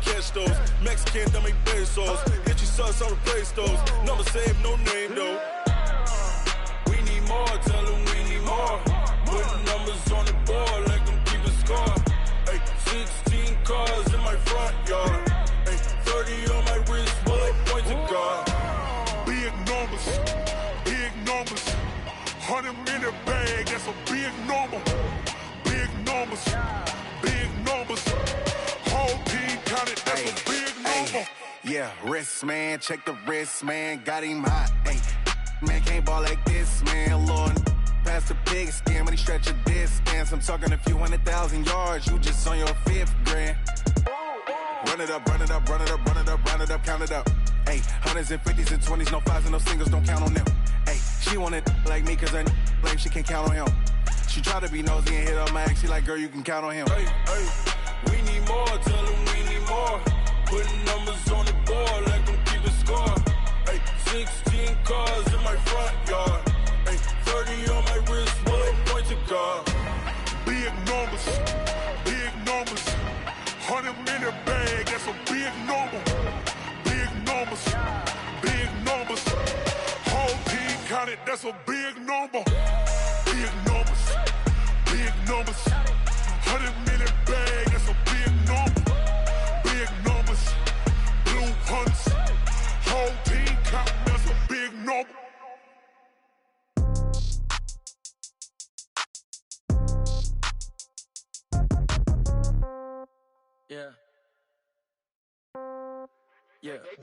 catch those. Mexican, that make pesos. Get you sus, I'll replace those. Never save, no name though. We need more, tell them we need more. Putting numbers on the board, like them keep a score. Ay, 16 cars in my front yard. Ay, 30 on my wrist, bullet points of God. Big numbers, big numbers. 100 minute bag, that's a big number. Big numbers, big numbers. Whole team counted, that's a big number. Yeah, wrist man, check the wrist man, got him hot. Ay, man can't ball like this, man. Lord, past the pig skin when he stretch a distance. I'm talking a few 100,000 yards, you just on your 5th grand. Run it up, run it up, run it up, run it up, run it up, count it up. Ay, hundreds and 50s and 20s, no 5s and no singles, don't count on them. Ay, she want it like me cause her blame, she can't count on him. She try to be nosy and hit up my ex, she like, girl, you can count on him. Hey, hey, we need more, tell them we need more. Putting numbers on the board, like them keep a score. Hey, 16 cars in my front yard. Hey, 30 on my wrist, bullet points of God. Big numbers, big numbers. 100 minute bag, that's a big number. Big numbers, big numbers. Whole team counted, that's a big number. Big numbers, big numbers. 100 minute bag, that's a big number. Big numbers, blue hunts. Whole team counting, that's a big number. Yeah. Yeah. Hey,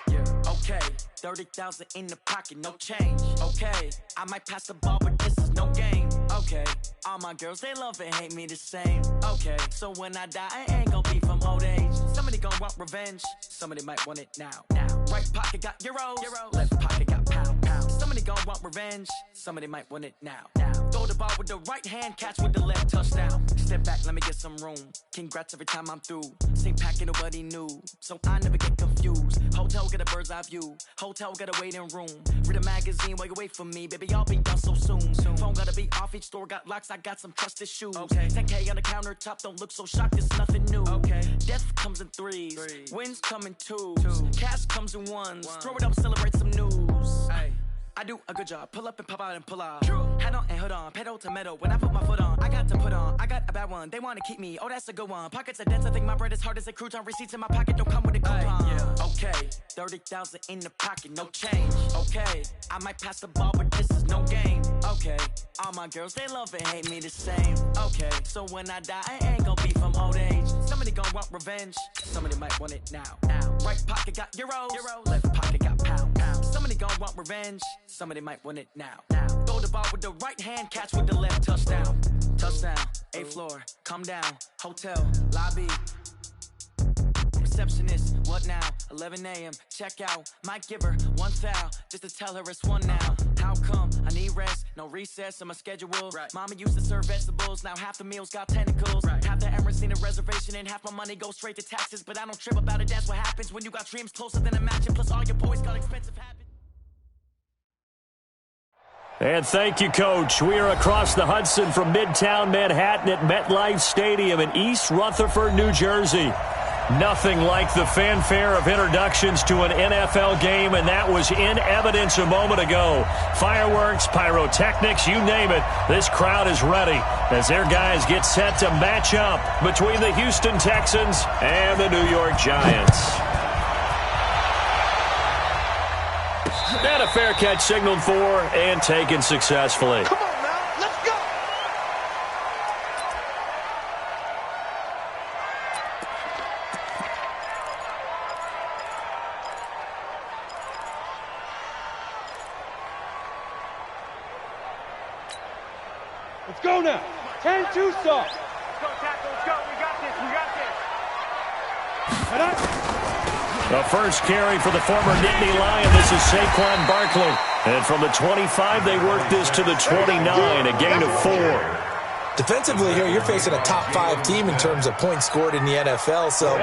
yeah. Okay. 30,000 in the pocket, no change. Okay. I might pass the ball, but this is no game. Okay. All my girls, they love and hate me the same. Okay. So when I die, I ain't gonna be from old age. Somebody gonna want revenge. Somebody might want it now. Right pocket got euros. Left pocket got pound. Somebody gonna want revenge. Somebody might want it now. Throw the ball with the right hand, catch with the left, touchdown. Step back, let me get some room. Congrats every time I'm through. Same packet, nobody knew, so I never get confused. Hotel get a bird's eye view. Hotel get a waiting room. Read a magazine while you wait for me, baby. I'll be done so soon. Phone gotta be off. Each store got locks. I got some trusted shoes. Okay. 10K on the countertop. Don't look so shocked. It's nothing new. Okay. Death comes in threes. Wins come in twos. Cash comes in ones. Throw it up, celebrate some news. Ay. I do a good job. Pull up and pop out and pull out. Head on and hood on. Pedal to metal. When I put my foot on, I got to put on. I got a bad one. They want to keep me. Oh, that's a good one. Pockets are dense. I think my bread is hard as a crouton. Receipts in my pocket don't come with a coupon. Yeah. Okay. 30,000 in the pocket. No change. Okay. I might pass the ball, but this is no game. Okay. All my girls, they love and hate me the same. Okay. So when I die, I ain't gonna be from old age. Somebody gonna want revenge. Somebody might want it now. Right pocket got euros. Left pocket got pound. Somebody gonna want revenge. Somebody might want it now. Throw the ball with the right hand, catch with the left, touchdown. Touchdown, 8th floor, come down, hotel, lobby. Receptionist, what now? 11 a.m., check out. Might give her one foul, just to tell her it's one now. How come? I need rest, no recess in my schedule. Right. Mama used to serve vegetables, now half the meals got tentacles. Right. Half the errands need a reservation and half my money goes straight to taxes. But I don't trip about it, that's what happens when you got dreams closer than a match. And plus all your boys got expensive habits. And thank you, Coach. We are across the Hudson from Midtown Manhattan at MetLife Stadium in East Rutherford, New Jersey. Nothing like the fanfare of introductions to an NFL game, and that was in evidence a moment ago. Fireworks, pyrotechnics, you name it. This crowd is ready as their guys get set to match up between the Houston Texans and the New York Giants. And a fair catch signaled for and taken successfully. Come on now, let's go! Let's go now. 10-2 stop. Let's go, tackle. Let's go. We got this. We got this. And I... The first carry for the former Nittany Lion. This is Saquon Barkley. And from the 25, they work this to the 29, a gain of 4. Defensively here, you're facing a top 5 team in terms of points scored in the NFL. So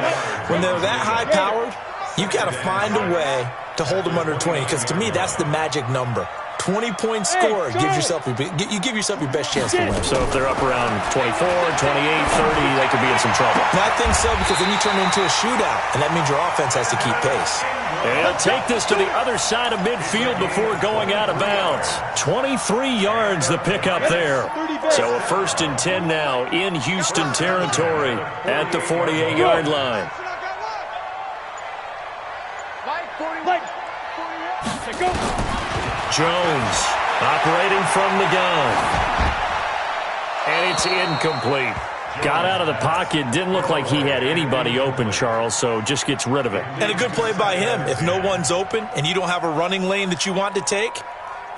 when they're that high-powered, you got to find a way to hold them under 20. Because to me, that's the magic number. 20-point score gives yourself you give yourself your best chance to win. So if they're up around 24, 28, 30, they could be in some trouble. No, I think so, because then you turn it into a shootout, and that means your offense has to keep pace. And he'll take this to the other side of midfield before going out of bounds. 23 yards the pickup there. So a 1st and 10 now in Houston territory at the 48-yard line. Jones operating from the gun. And it's incomplete. Got out of the pocket. Didn't look like he had anybody open, Charles, so just gets rid of it. And a good play by him. If no one's open and you don't have a running lane that you want to take,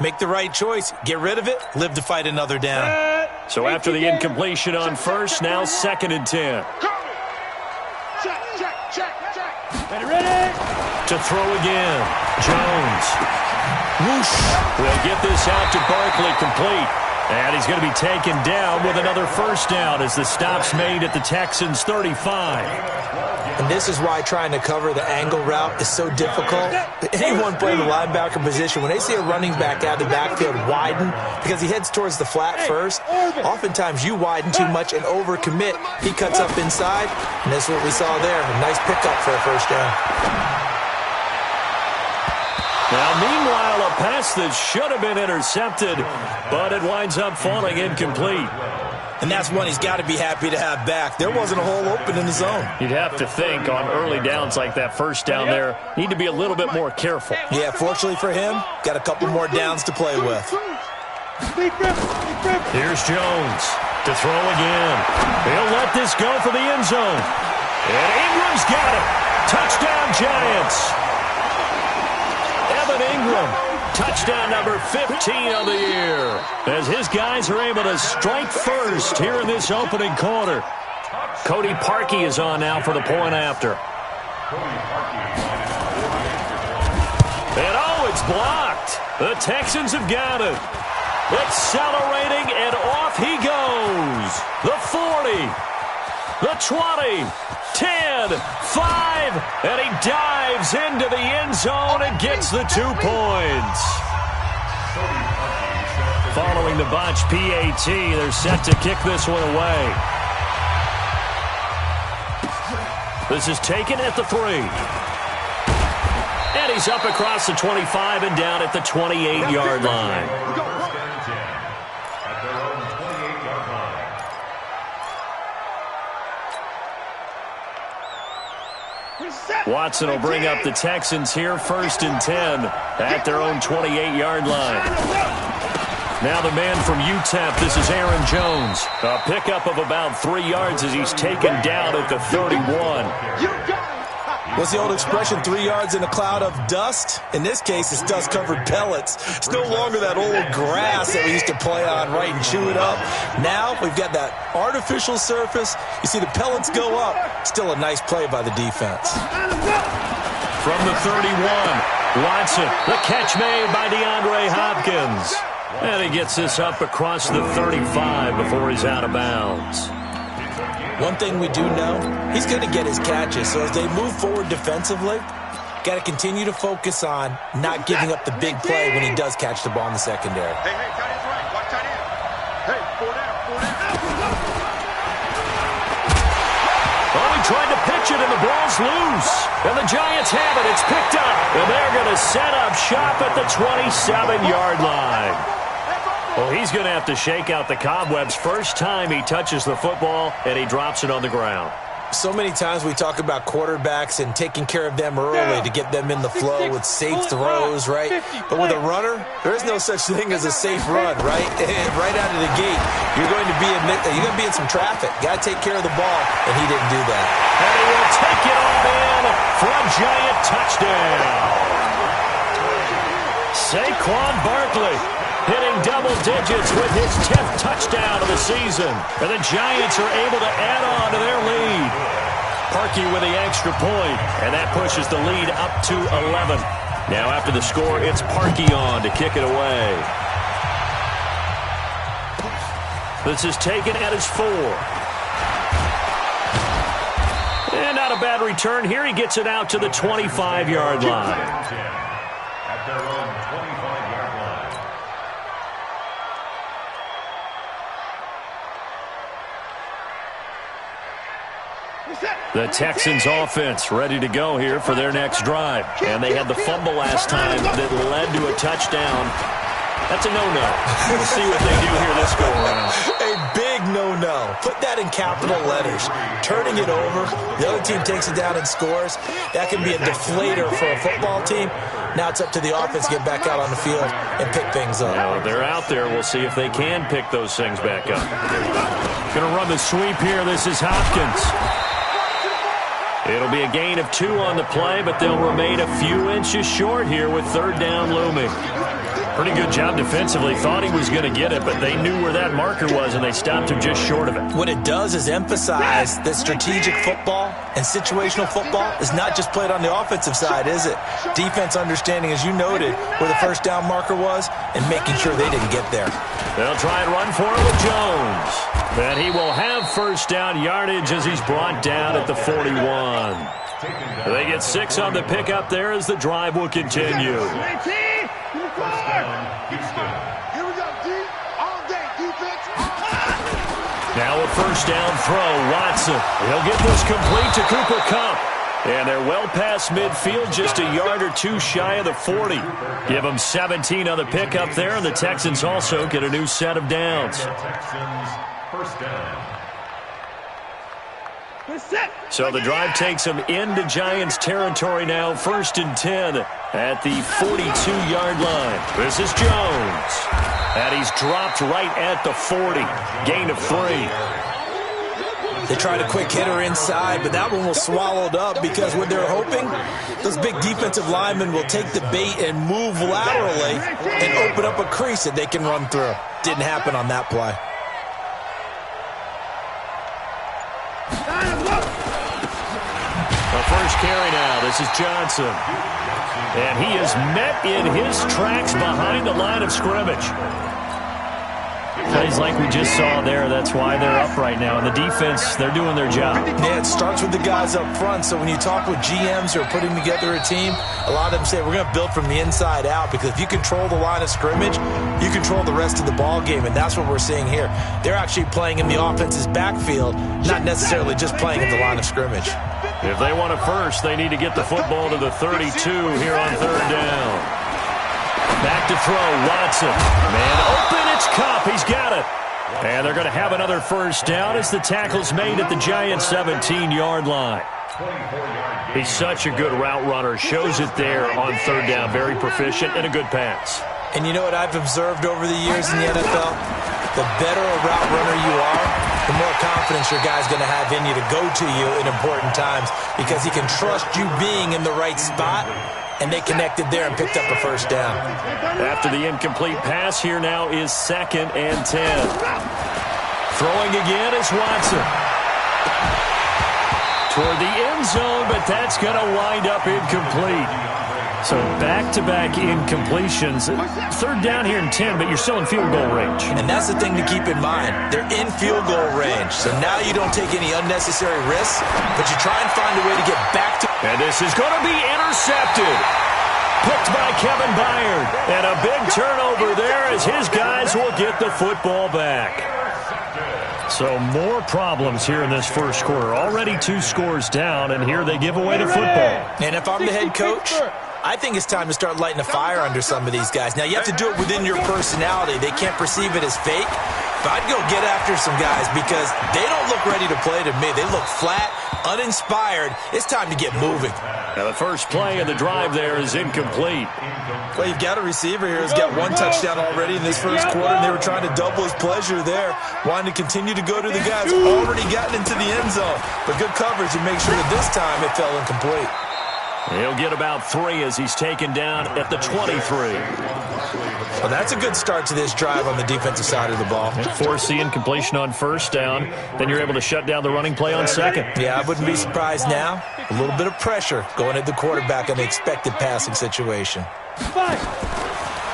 make the right choice. Get rid of it. Live to fight another down. So after the incompletion on 1st, now 2nd and 10. Ready? To throw again. Jones. Whoosh. Will get this out to Barkley complete. And he's going to be taken down with another 1st down as the stop's made at the Texans' 35. And this is why trying to cover the angle route is so difficult. Anyone playing the linebacker position, when they see a running back out of the backfield widen because he heads towards the flat first, oftentimes you widen too much and overcommit. He cuts up inside, and that's what we saw there. A nice pickup for a 1st down. Now, meanwhile, a pass that should have been intercepted, but it winds up falling incomplete. And that's one he's got to be happy to have back. There wasn't a hole open in the zone. You'd have to think on early downs like that 1st down there, need to be a little bit more careful. Yeah, fortunately for him, got a couple more downs to play with. Here's Jones to throw again. He'll let this go for the end zone. And Ingram's got it. Touchdown, Giants. Evan Ingram, touchdown number 15 of the year, as his guys are able to strike first here in this opening quarter. Cody Parkey is on now for the point after. And oh, it's blocked. The Texans have got it. Accelerating, and off he goes. The 40, the 20, 10, 5, and he dives into the end zone and gets the 2 points. Following the botch PAT, they're set to kick this one away. This is taken at the 3. And he's up across the 25 and down at the 28-yard line. Watson will bring up the Texans here, 1st and 10 at their own 28-yard line. Now the man from UTEP, this is Aaron Jones. A pickup of about 3 yards as he's taken down at the 31. What's the old expression, 3 yards in a cloud of dust? In this case, it's dust-covered pellets. It's no longer that old grass that we used to play on, right, and chew it up. Now we've got that artificial surface. You see the pellets go up. Still a nice play by the defense. From the 31, Watson, the catch made by DeAndre Hopkins. And he gets this up across the 35 before he's out of bounds. One thing we do know, he's going to get his catches. So as they move forward defensively, got to continue to focus on not giving up the big play when he does catch the ball in the secondary. Hey, tight end's right. Watch tight end. Hey, 4 down. Oh, he tried to pitch it, and the ball's loose. And the Giants have it. It's picked up. And they're going to set up shop at the 27-yard line. Well, he's going to have to shake out the cobwebs. First time he touches the football, and he drops it on the ground. So many times we talk about quarterbacks and taking care of them early to get them in the flow with safe throws, right? But with a runner, there is no such thing as a safe run, right? And right out of the gate, you're going to be in some traffic. Got to take care of the ball, and he didn't do that. And he will take it on in for a Giant touchdown. Saquon Barkley hitting double digits with his 10th touchdown of the season. And the Giants are able to add on to their lead. Parkey with the extra point, and that pushes the lead up to 11. Now after the score, it's Parkey on to kick it away. This is taken at his 4. And not a bad return here. He gets it out to the 25-yard line. The Texans offense ready to go here for their next drive. And they had the fumble last time that led to a touchdown. That's a no-no. We'll see what they do here this go-around. A big no-no. Put that in capital letters. Turning it over, the other team takes it down and scores. That can be a deflator for a football team. Now it's up to the offense to get back out on the field and pick things up. Now they're out there. We'll see if they can pick those things back up. Going to run the sweep here. This is Hopkins. It'll be a gain of 2 on the play, but they'll remain a few inches short here with third down looming. Pretty good job defensively. Thought he was going to get it, but they knew where that marker was, and they stopped him just short of it. What it does is emphasize that strategic football and situational football is not just played on the offensive side, is it? Defense understanding, as you noted, where the first down marker was and making sure they didn't get there. They'll try and run for it with Jones. And he will have first down yardage as he's brought down at the 41. They get 6 on the pickup there as the drive will continue. Now a first down throw, Watson. He'll get this complete to Cooper Kupp. And they're well past midfield, just a yard or 2 shy of the 40. Give them 17 on the pickup there, and the Texans also get a new set of downs. So the drive takes them into Giants territory now, 1st and 10 at the 42-yard line. This is Jones. And he's dropped right at the 40. Gain of 3. They tried a quick hitter inside, but that one was swallowed up because what they're hoping, those big defensive linemen will take the bait and move laterally and open up a crease that they can run through. Didn't happen on that play. The first carry now. This is Johnson. And he is met in his tracks behind the line of scrimmage. Plays like we just saw there. That's why they're up right now. And the defense, they're doing their job. Yeah, it starts with the guys up front. So when you talk with GMs who are putting together a team, a lot of them say, we're going to build from the inside out. Because if you control the line of scrimmage, you control the rest of the ball game. And that's what we're seeing here. They're actually playing in the offense's backfield, not necessarily just playing at the line of scrimmage. If they want it first, they need to get the football to the 32 here on third down. Back to throw, Watson. Man open, it's Kupp. He's got it. And they're going to have another first down as the tackle's made at the Giants' 17-yard line. He's such a good route runner. Shows it there on third down. Very proficient and a good pass. And you know what I've observed over the years in the NFL? The better a route runner you are, the more confidence your guy's going to have in you to go to you in important times because he can trust you being in the right spot. And they connected there and picked up a first down. After the incomplete pass, here now is 2nd and 10. Throwing again is Watson. Toward the end zone, but that's going to wind up incomplete. So back-to-back incompletions. Third down here in 10, but you're still in field goal range. And that's the thing to keep in mind. They're in field goal range. So now you don't take any unnecessary risks, but you try and find a way to get back to... And this is going to be intercepted. Picked by Kevin Byard. And a big turnover there as his guys will get the football back. So more problems here in this first quarter. Already 2 scores down, and here they give away the football. And if I'm the head coach, I think it's time to start lighting a fire under some of these guys. Now, you have to do it within your personality. They can't perceive it as fake. But I'd go get after some guys because they don't look ready to play to me. They look flat, uninspired. It's time to get moving. Now, the first play of the drive there is incomplete. Well, you've got a receiver here who's got 1 touchdown already in this first quarter, and they were trying to double his pleasure there, wanting to continue to go to the guys already gotten into the end zone. But good coverage to make sure that this time it fell incomplete. He'll get about 3 as he's taken down at the 23. Well, that's a good start to this drive on the defensive side of the ball. Force the incompletion on first down. Then you're able to shut down the running play on second. Yeah, I wouldn't be surprised now. A little bit of pressure going at the quarterback in the expected passing situation.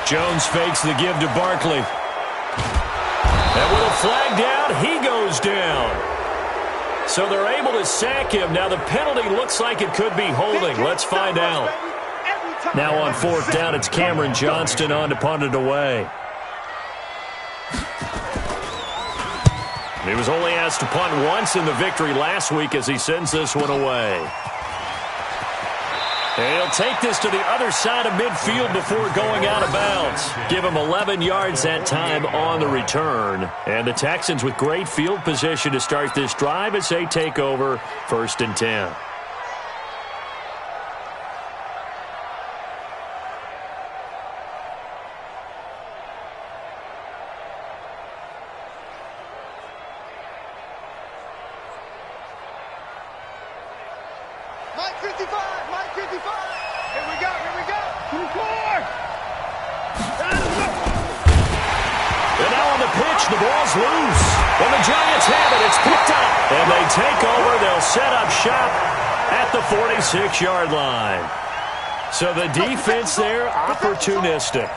Jones fakes the give to Barkley. And with a flag down, he goes down. So they're able to sack him. Now the penalty looks like it could be holding. Let's find out. Now on 4th down, it's Cameron Johnston on to punt it away. He was only asked to punt once in the victory last week as he sends this one away. And he'll take this to the other side of midfield before going out of bounds. Give him 11 yards that time on the return. And the Texans with great field position to start this drive as they take over 1st and 10. The ball's loose. And the Giants have it. It's picked up. And they take over. They'll set up shop at the 46-yard line. So the defense there, opportunistic.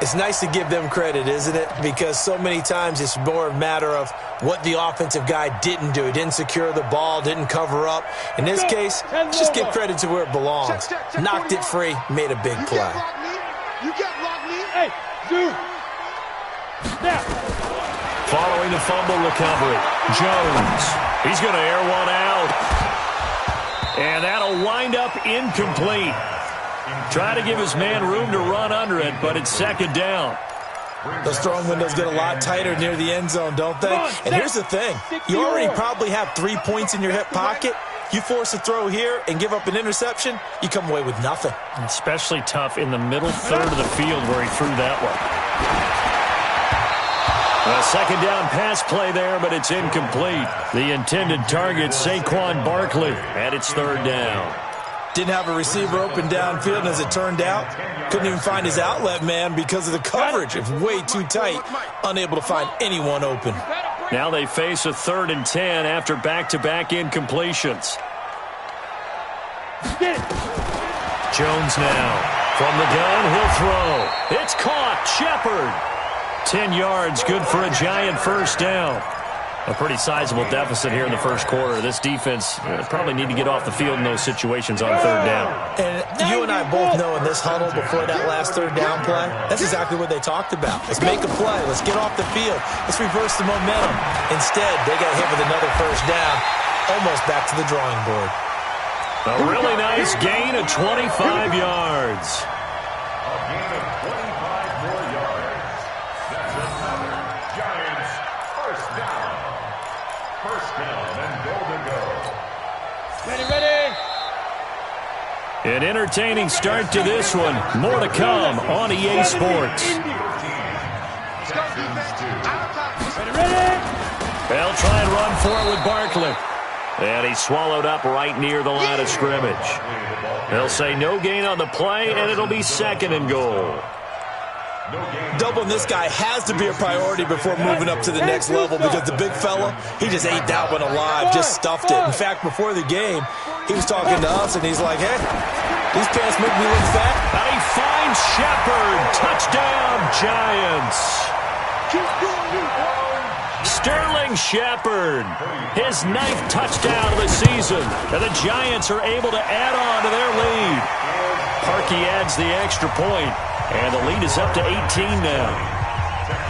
It's nice to give them credit, isn't it? Because so many times it's more a matter of what the offensive guy didn't do. He didn't secure the ball, didn't cover up. In this case, just give credit to where it belongs. Knocked it free, made a big play. You can't block me. Hey, dude. Now. Following the fumble recovery, Jones. He's going to air one out. And that'll wind up incomplete. Try to give his man room to run under it, but it's 2nd down. Those throwing windows get a lot tighter near the end zone, don't they? And here's the thing. You already probably have 3 points in your hip pocket. You force a throw here and give up an interception, you come away with nothing. Especially tough in the middle third of the field where he threw that one. A 2nd down pass play there, but it's incomplete. The intended target, Saquon Barkley, at its 3rd down. Didn't have a receiver open downfield, and as it turned out, couldn't even find his outlet man because of the coverage. It was way too tight, unable to find anyone open. Now they face a 3rd and 10 after back-to-back incompletions. Jones now. From the gun, he'll throw. It's caught. Shepard. 10 yards, good for a Giant 1st down. A pretty sizable deficit here in the 1st quarter. This defense probably need to get off the field in those situations on 3rd down. And you and I both know in this huddle before that last 3rd down play, that's exactly what they talked about. Let's make a play. Let's get off the field. Let's reverse the momentum. Instead, they got hit with another 1st down, almost back to the drawing board. A really nice gain of 25 yards. An entertaining start to this one. More to come on EA Sports. They'll try and run for it with Barkley. And he's swallowed up right near the line of scrimmage. They'll say no gain on the play, and it'll be 2nd and goal. Doubling this guy has to be a priority before moving up to the next level because the big fella, he just ate that one alive, just stuffed it. In fact, before the game, he was talking to us, and he's like, hey, these pants make me look fat. And he finds Shepard. Touchdown, Giants. Sterling Shepard, his 9th touchdown of the season. And the Giants are able to add on to their lead. Parkey adds the extra point. And the lead is up to 18 now.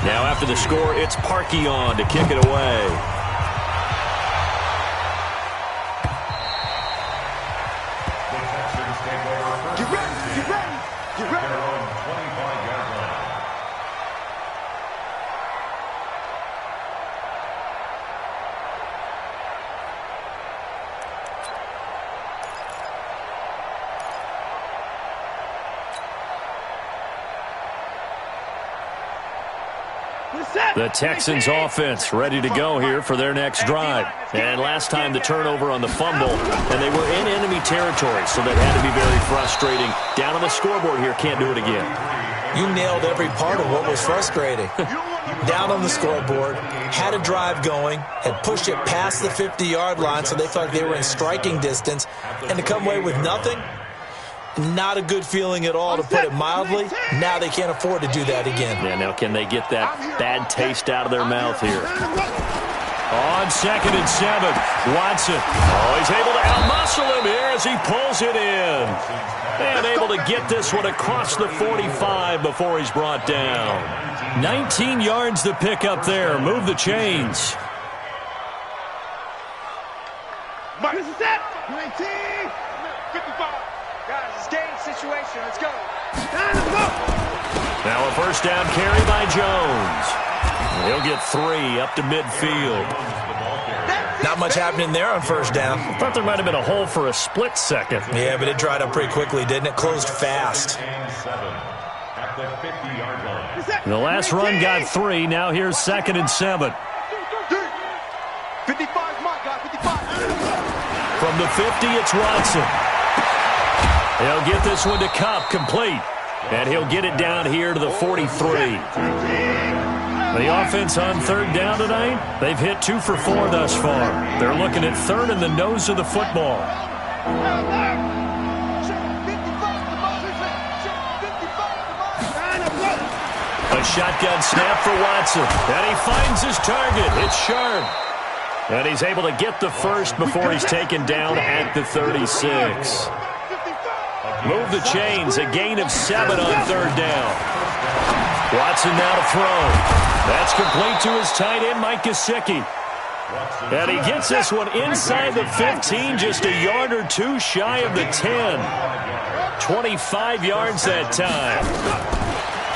Now after the score, it's Parkey on to kick it away. The Texans offense ready to go here for their next drive. And last time the turnover on the fumble, and they were in enemy territory, so that had to be very frustrating. Down on the scoreboard here, can't do it again. You nailed every part of what was frustrating. Down on the scoreboard, had a drive going, had pushed it past the 50-yard line, so they felt like they were in striking distance, and to come away with nothing, not a good feeling at all, to put it mildly. Now they can't afford to do that again. Yeah, now can they get that bad taste out of their mouth here? On 2nd and 7, Watson. Oh, he's able to outmuscle him here as he pulls it in. And able to get this one across the 45 before he's brought down. 19 yards to pick up there. Move the chains. Mike. This is it. 19. 55. Guys, it's game situation. Let's go. Now a first down carry by Jones. He'll get 3 up to midfield. Not much happening there on first down. I thought there might have been a hole for a split second. Yeah, but it dried up pretty quickly, didn't it? Closed fast. The last run got 3. Now here's 2nd and 7. 55 my guy. 55. From the 50, it's Watson. He'll get this one to Cup, complete. And he'll get it down here to the 43. The offense on 3rd down tonight, they've hit 2 for 4 thus far. They're looking at 3rd and the nose of the football. A shotgun snap for Watson. And he finds his target. It's Sharp. And he's able to get the first before he's taken down at the 36. Move the chains, a gain of 7 on 3rd down. Watson now to throw. That's complete to his tight end, Mike Gesicki. And he gets this one inside the 15, just a yard or 2 shy of the 10. 25 yards that time.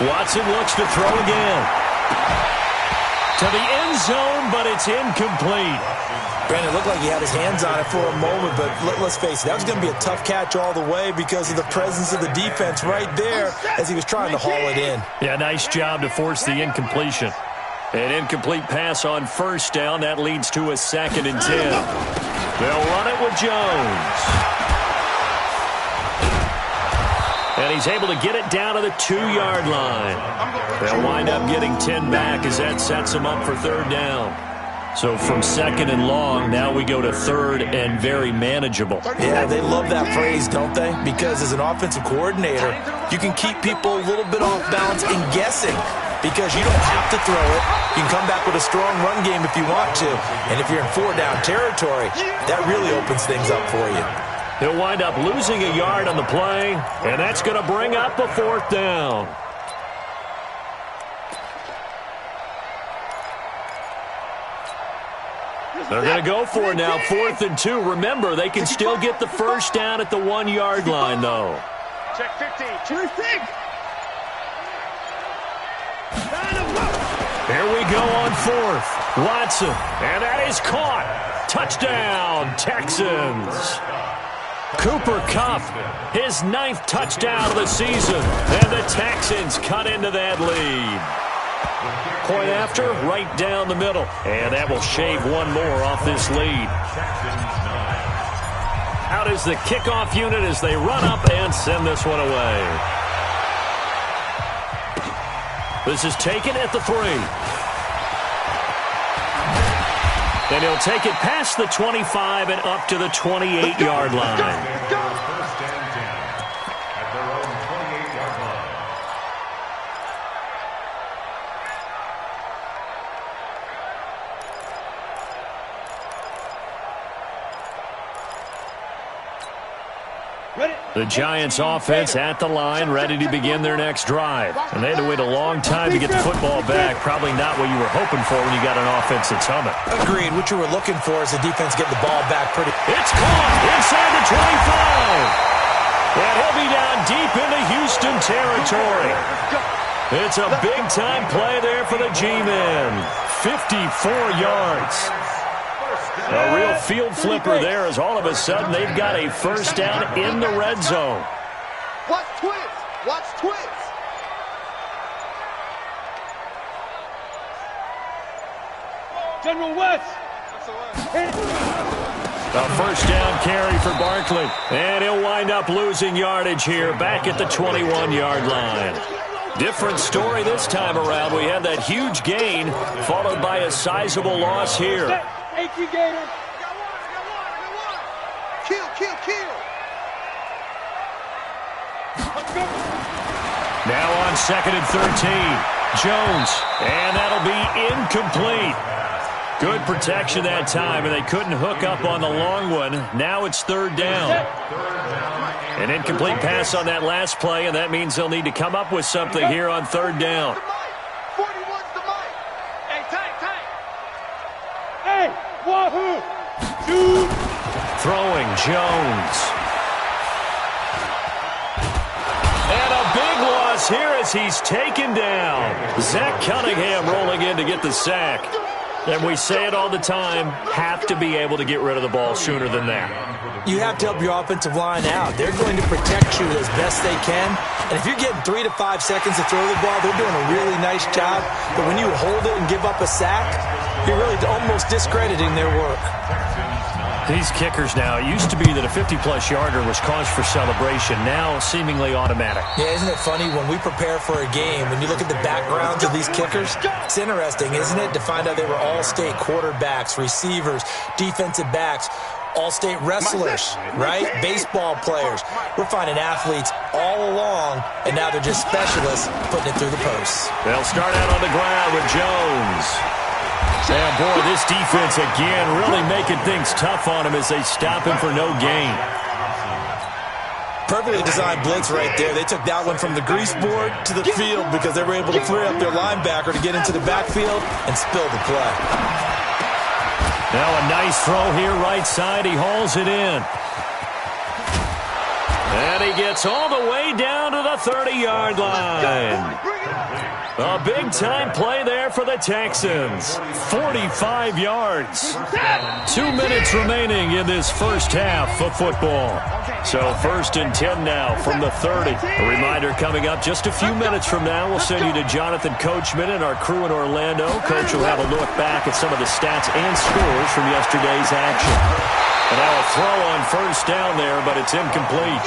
Watson looks to throw again. To the end zone, but it's incomplete. Brandon, it looked like he had his hands on it for a moment, but let's face it, that was going to be a tough catch all the way because of the presence of the defense right there as he was trying to haul it in. Yeah, nice job to force the incompletion. An incomplete pass on first down. That leads to a 2nd and 10. They'll run it with Jones. And he's able to get it down to the 2-yard line. They'll wind up getting 10 back as that sets them up for 3rd down. So from 2nd and long, now we go to 3rd and very manageable. Yeah, they love that phrase, don't they? Because as an offensive coordinator, you can keep people a little bit off balance and guessing because you don't have to throw it. You can come back with a strong run game if you want to. And if you're in 4-down territory, that really opens things up for you. He'll wind up losing a yard on the play, and that's going to bring up a 4th down. They're going to go for it now, 4th and 2. Remember, they can still get the first down at the 1-yard line, though. Check 15. Check 6. Here we go on 4th. Watson, and that is caught. Touchdown, Texans. Cooper Kupp, his 9th touchdown of the season, and the Texans cut into that lead. Point after, right down the middle, and that will shave one more off this lead. Out is the kickoff unit as they run up and send this one away. This is taken at the 3. And he'll take it past the 25 and up to the 28-yard line. The Giants offense at the line, ready to begin their next drive. And they had to wait a long time to get the football back. Probably not what you were hoping for when you got an offense that's humming. Agreed. What you were looking for is the defense get the ball back pretty. It's caught inside the 25. And he'll be down deep into Houston territory. It's a big-time play there for the G-men. 54 yards. A real field flipper there as all of a sudden they've got a first down in the red zone. Watch twins. Watch twins. General West. A first down carry for Barkley. And he'll wind up losing yardage here back at the 21-yard line. Different story this time around. We had that huge gain followed by a sizable loss here. Kill, kill, kill. Now on 2nd and 13. Jones. And that'll be incomplete. Good protection that time, and they couldn't hook up on the long one. Now it's 3rd down. An incomplete pass on that last play, and that means they'll need to come up with something here on 3rd down. 41's the mic. Hey, tank. Hey, wahoo! Dude! Jones. And a big loss here as he's taken down. Zach Cunningham rolling in to get the sack. And we say it all the time, have to be able to get rid of the ball sooner than that. You have to help your offensive line out. They're going to protect you as best they can. And if you're getting 3 to 5 seconds to throw the ball, they're doing a really nice job. But when you hold it and give up a sack, you're really almost discrediting their work. These kickers now, it used to be that a 50-plus yarder was cause for celebration. Now, seemingly automatic. Yeah, isn't it funny? When we prepare for a game, when you look at the backgrounds of these kickers, it's interesting, isn't it, to find out they were all-state quarterbacks, receivers, defensive backs, all-state wrestlers, right? Baseball players. We're finding athletes all along, and now they're just specialists putting it through the posts. They'll start out on the ground with Jones. And, boy, this defense, again, really making things tough on him as they stop him for no gain. Perfectly designed blitz right there. They took that one from the grease board to the field because they were able to free up their linebacker to get into the backfield and spill the play. Now a nice throw here right side. He hauls it in. And he gets all the way down to the 30-yard line. A big-time play there for the Texans. 45 yards. 2 minutes remaining in this first half of football. So 1st and 10 now from the 30. A reminder coming up just a few minutes from now. We'll send you to Jonathan Coachman and our crew in Orlando. Coach will have a look back at some of the stats and scores from yesterday's action. And now a throw on 1st down there, but it's incomplete.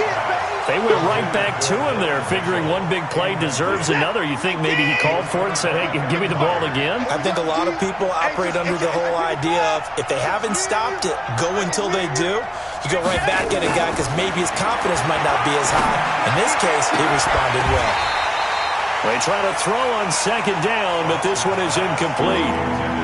They went right back to him there, figuring one big play deserves another. You think maybe he called for it and said, hey, give me the ball again? I think a lot of people operate under the whole idea of if they haven't stopped it, go until they do. You go right back at a guy because maybe his confidence might not be as high. In this case, he responded well. They try to throw on 2nd down, but this one is incomplete.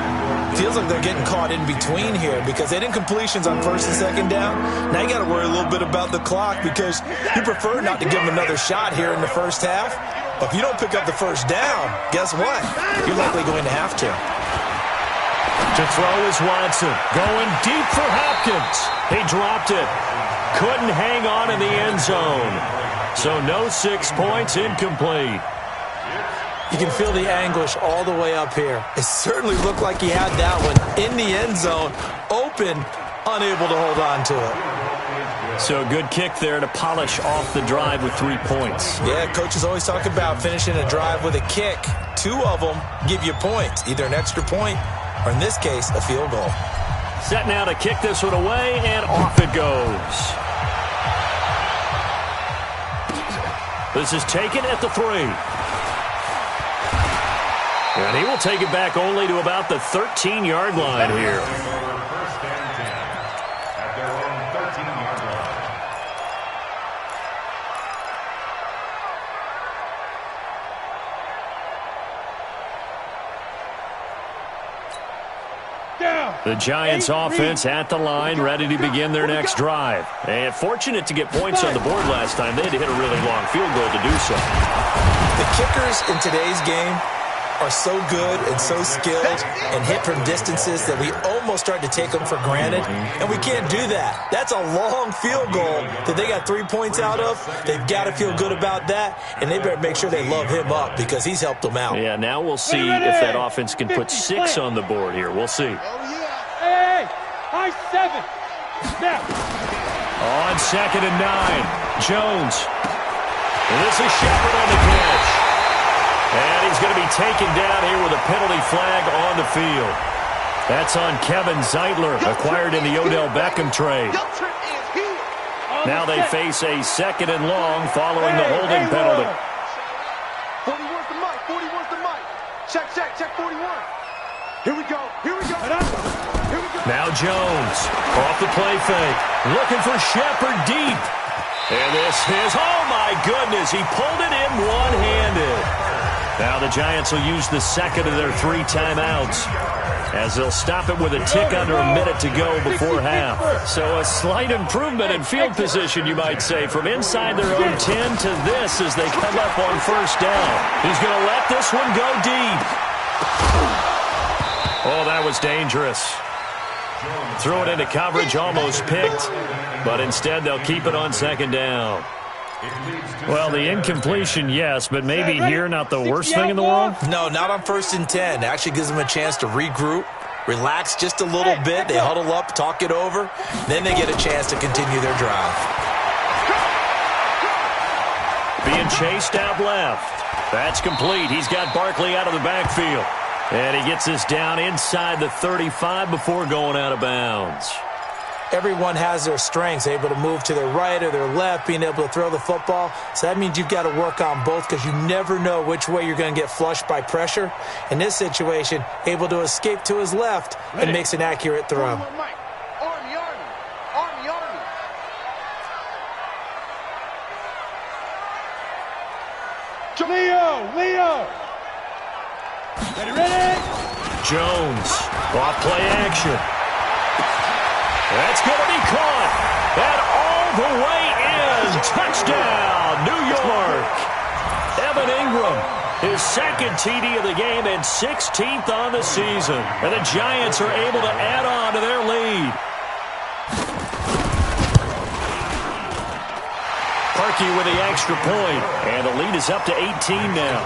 Feels like they're getting caught in between here because they did incompletions on 1st and 2nd down. Now you got to worry a little bit about the clock because you prefer not to give them another shot here in the first half. But if you don't pick up the 1st down, guess what? You're likely going to have to. To throw is Watson. Going deep for Hopkins. He dropped it. Couldn't hang on in the end zone. So no 6 points, incomplete. You can feel the anguish all the way up here. It certainly looked like he had that one in the end zone, open, unable to hold on to it. So a good kick there to polish off the drive with 3 points. Yeah, coaches always talk about finishing a drive with a kick. 2 of them give you points, either an extra point or, in this case, a field goal. Set now to kick this one away, and off it goes. This is taken at the 3. And he will take it back only to about the 13-yard line here. The Giants offense at the line, ready to begin their next drive. And fortunate to get points on the board last time. They had to hit a really long field goal to do so. The kickers in today's game are so good and so skilled and hit from distances that we almost start to take them for granted, and we can't do that. That's a long field goal that they got 3 points out of. They've got to feel good about that, and they better make sure they love him up because he's helped them out. Yeah, now we'll see if that offense can put 6 on the board here. We'll see. Hey, high 7. Now. On 2nd and 9, Jones. And this is Shepard on the catch. And he's going to be taken down here with a penalty flag on the field. That's on Kevin Zeitler, acquired in the Odell Beckham trade. Now they face a 2nd and long following the holding penalty. 41's the mic, 41's the mic. Check 41. Here we go. Now Jones, off the play fake, looking for Shepard deep. And this is, oh my goodness, he pulled it in one-handed. Now the Giants will use the 2nd of their 3 timeouts as they'll stop it with a tick under a minute to go before half. So a slight improvement in field position, you might say, from inside their own 10 to this as they come up on 1st down. He's going to let this one go deep. Oh, that was dangerous. Throw it into coverage, almost picked, but instead they'll keep it on second down. Well, the incompletion, yes, but maybe here not the worst thing in the world? No, not on 1st and 10. It actually gives them a chance to regroup, relax just a little bit. They huddle up, talk it over. Then they get a chance to continue their drive. Being chased out left. That's complete. He's got Barkley out of the backfield. And he gets this down inside the 35 before going out of bounds. Everyone has their strengths, able to move to their right or their left, being able to throw the football. So that means you've got to work on both because you never know which way you're going to get flushed by pressure. In this situation, able to escape to his left and makes an accurate throw. Army. Leo. Ready? Jones, off play action. That's going to be caught. And all the way in. Touchdown, New York. Evan Ingram, his second TD of the game and 16th on the season. And the Giants are able to add on to their lead. Parkey with the extra point. And the lead is up to 18 now.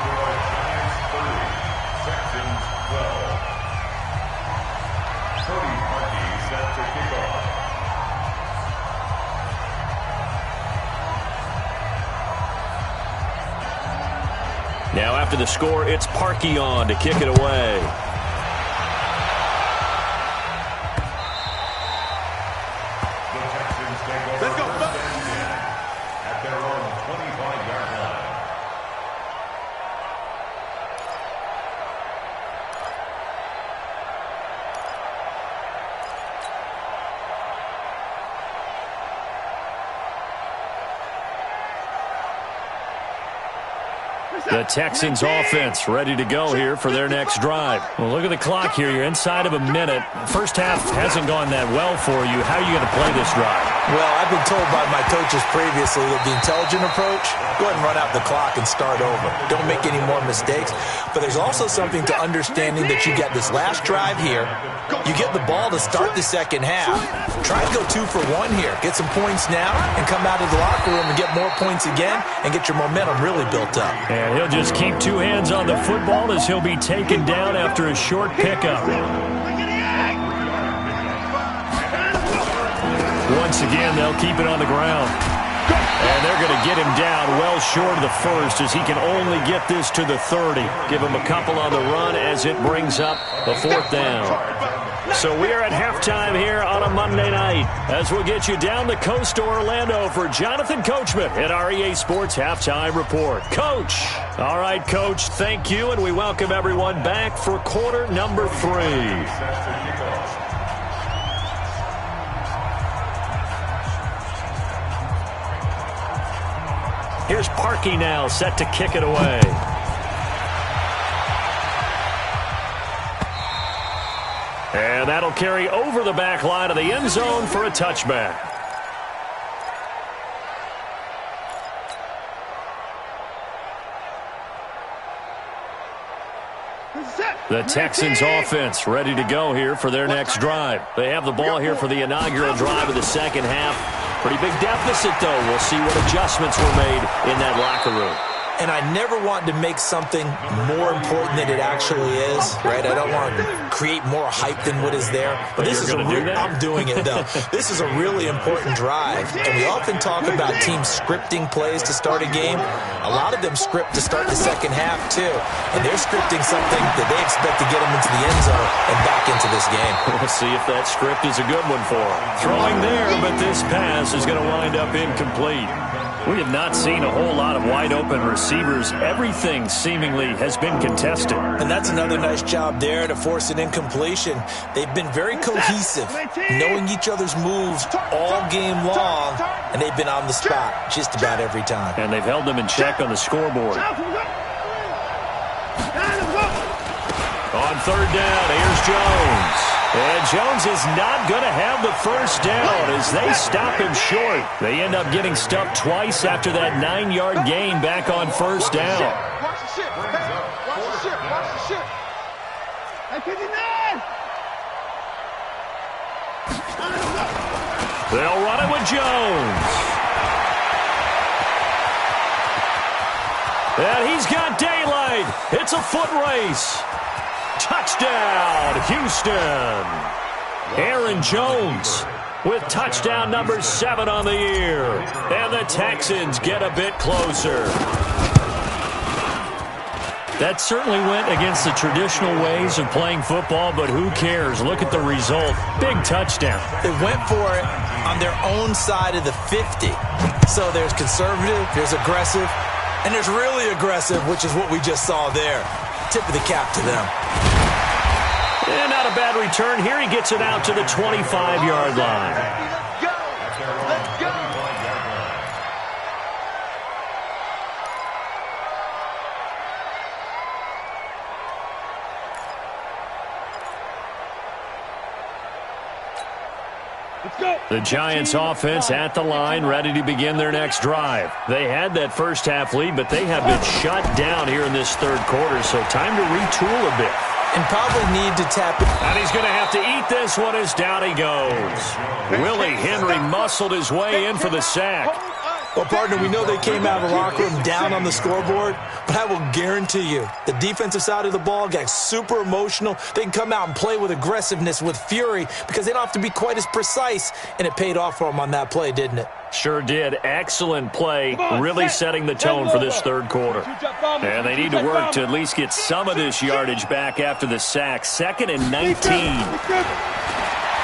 Now after the score, it's Parkey on to kick it away. Let's go. At their own 25-yard line. The Texans offense ready to go here for their next drive. Well, look at the clock here. You're inside of a minute. First half hasn't gone that well for you. How are you going to play this drive? Well, I've been told by my coaches previously that the intelligent approach, go ahead and run out the clock and start over. Don't make any more mistakes. But there's also something to understanding that you got this last drive here. You get the ball to start the second half. Try to go 2 for 1 here. Get some points now and come out of the locker room and get more points again and get your momentum really built up. And he'll just keep 2 hands on the football as he'll be taken down after a short pickup. Once again, they'll keep it on the ground. And they're going to get him down well short of the first as he can only get this to the 30. Give him a couple on the run as it brings up the 4th down. So we are at halftime here on a Monday night as we'll get you down the coast to Orlando for Jonathan Coachman at our EA Sports Halftime Report. Coach. All right, Coach, thank you, and we welcome everyone back for quarter number 3. Here's Parkey now, set to kick it away. And that'll carry over the back line of the end zone for a touchback. The Texans offense ready to go here for their next drive. They have the ball here for the inaugural drive of the second half. Pretty big deficit, though. We'll see what adjustments were made in that locker room. And I never want to make something more important than it actually is, right? I don't want to create more hype than what is there. But this is I'm doing it, though. This is a really important drive. And we often talk about teams scripting plays to start a game. A lot of them script to start the second half, too. And they're scripting something that they expect to get them into the end zone and back into this game. We'll see if that script is a good one for them. Throwing there, but this pass is going to wind up incomplete. We have not seen a whole lot of wide-open receivers. Everything seemingly has been contested. And that's another nice job there to force an incompletion. They've been very cohesive, knowing each other's moves all game long, and they've been on the spot just about every time. And they've held them in check on the scoreboard. On 3rd down, here's Jones. And Jones is not going to have the first down as they stop him short. They end up getting stuffed twice after that 9-yard gain back on 1st down. Watch the ship. Watch the ship. Watch the ship. Hey, 59. They'll run it with Jones. And he's got daylight. It's a foot race. Touchdown, Houston. Aaron Jones with touchdown number 7 on the year. And the Texans get a bit closer. That certainly went against the traditional ways of playing football, but who cares? Look at the result. Big touchdown. They went for it on their own side of the 50. So there's conservative, there's aggressive, and there's really aggressive, which is what we just saw there. Tip of the cap to them. And not a bad return. Here he gets it out to the 25-yard line. Let's go! Let's go! The Giants offense at the line, ready to begin their next drive. They had that first half lead, but they have been shut down here in this third quarter, so time to retool a bit. And probably need to tap it. And he's going to have to eat this one as down he goes. Willie Henry muscled his way in for the sack. Well, partner, we know they came out of the locker room down on the scoreboard, but I will guarantee you the defensive side of the ball got super emotional. They can come out and play with aggressiveness, with fury, because they don't have to be quite as precise, and it paid off for them on that play, didn't it? Sure did. Excellent play, really setting the tone for this third quarter. And they need to work to at least get some of this yardage back after the sack. 2nd and 19.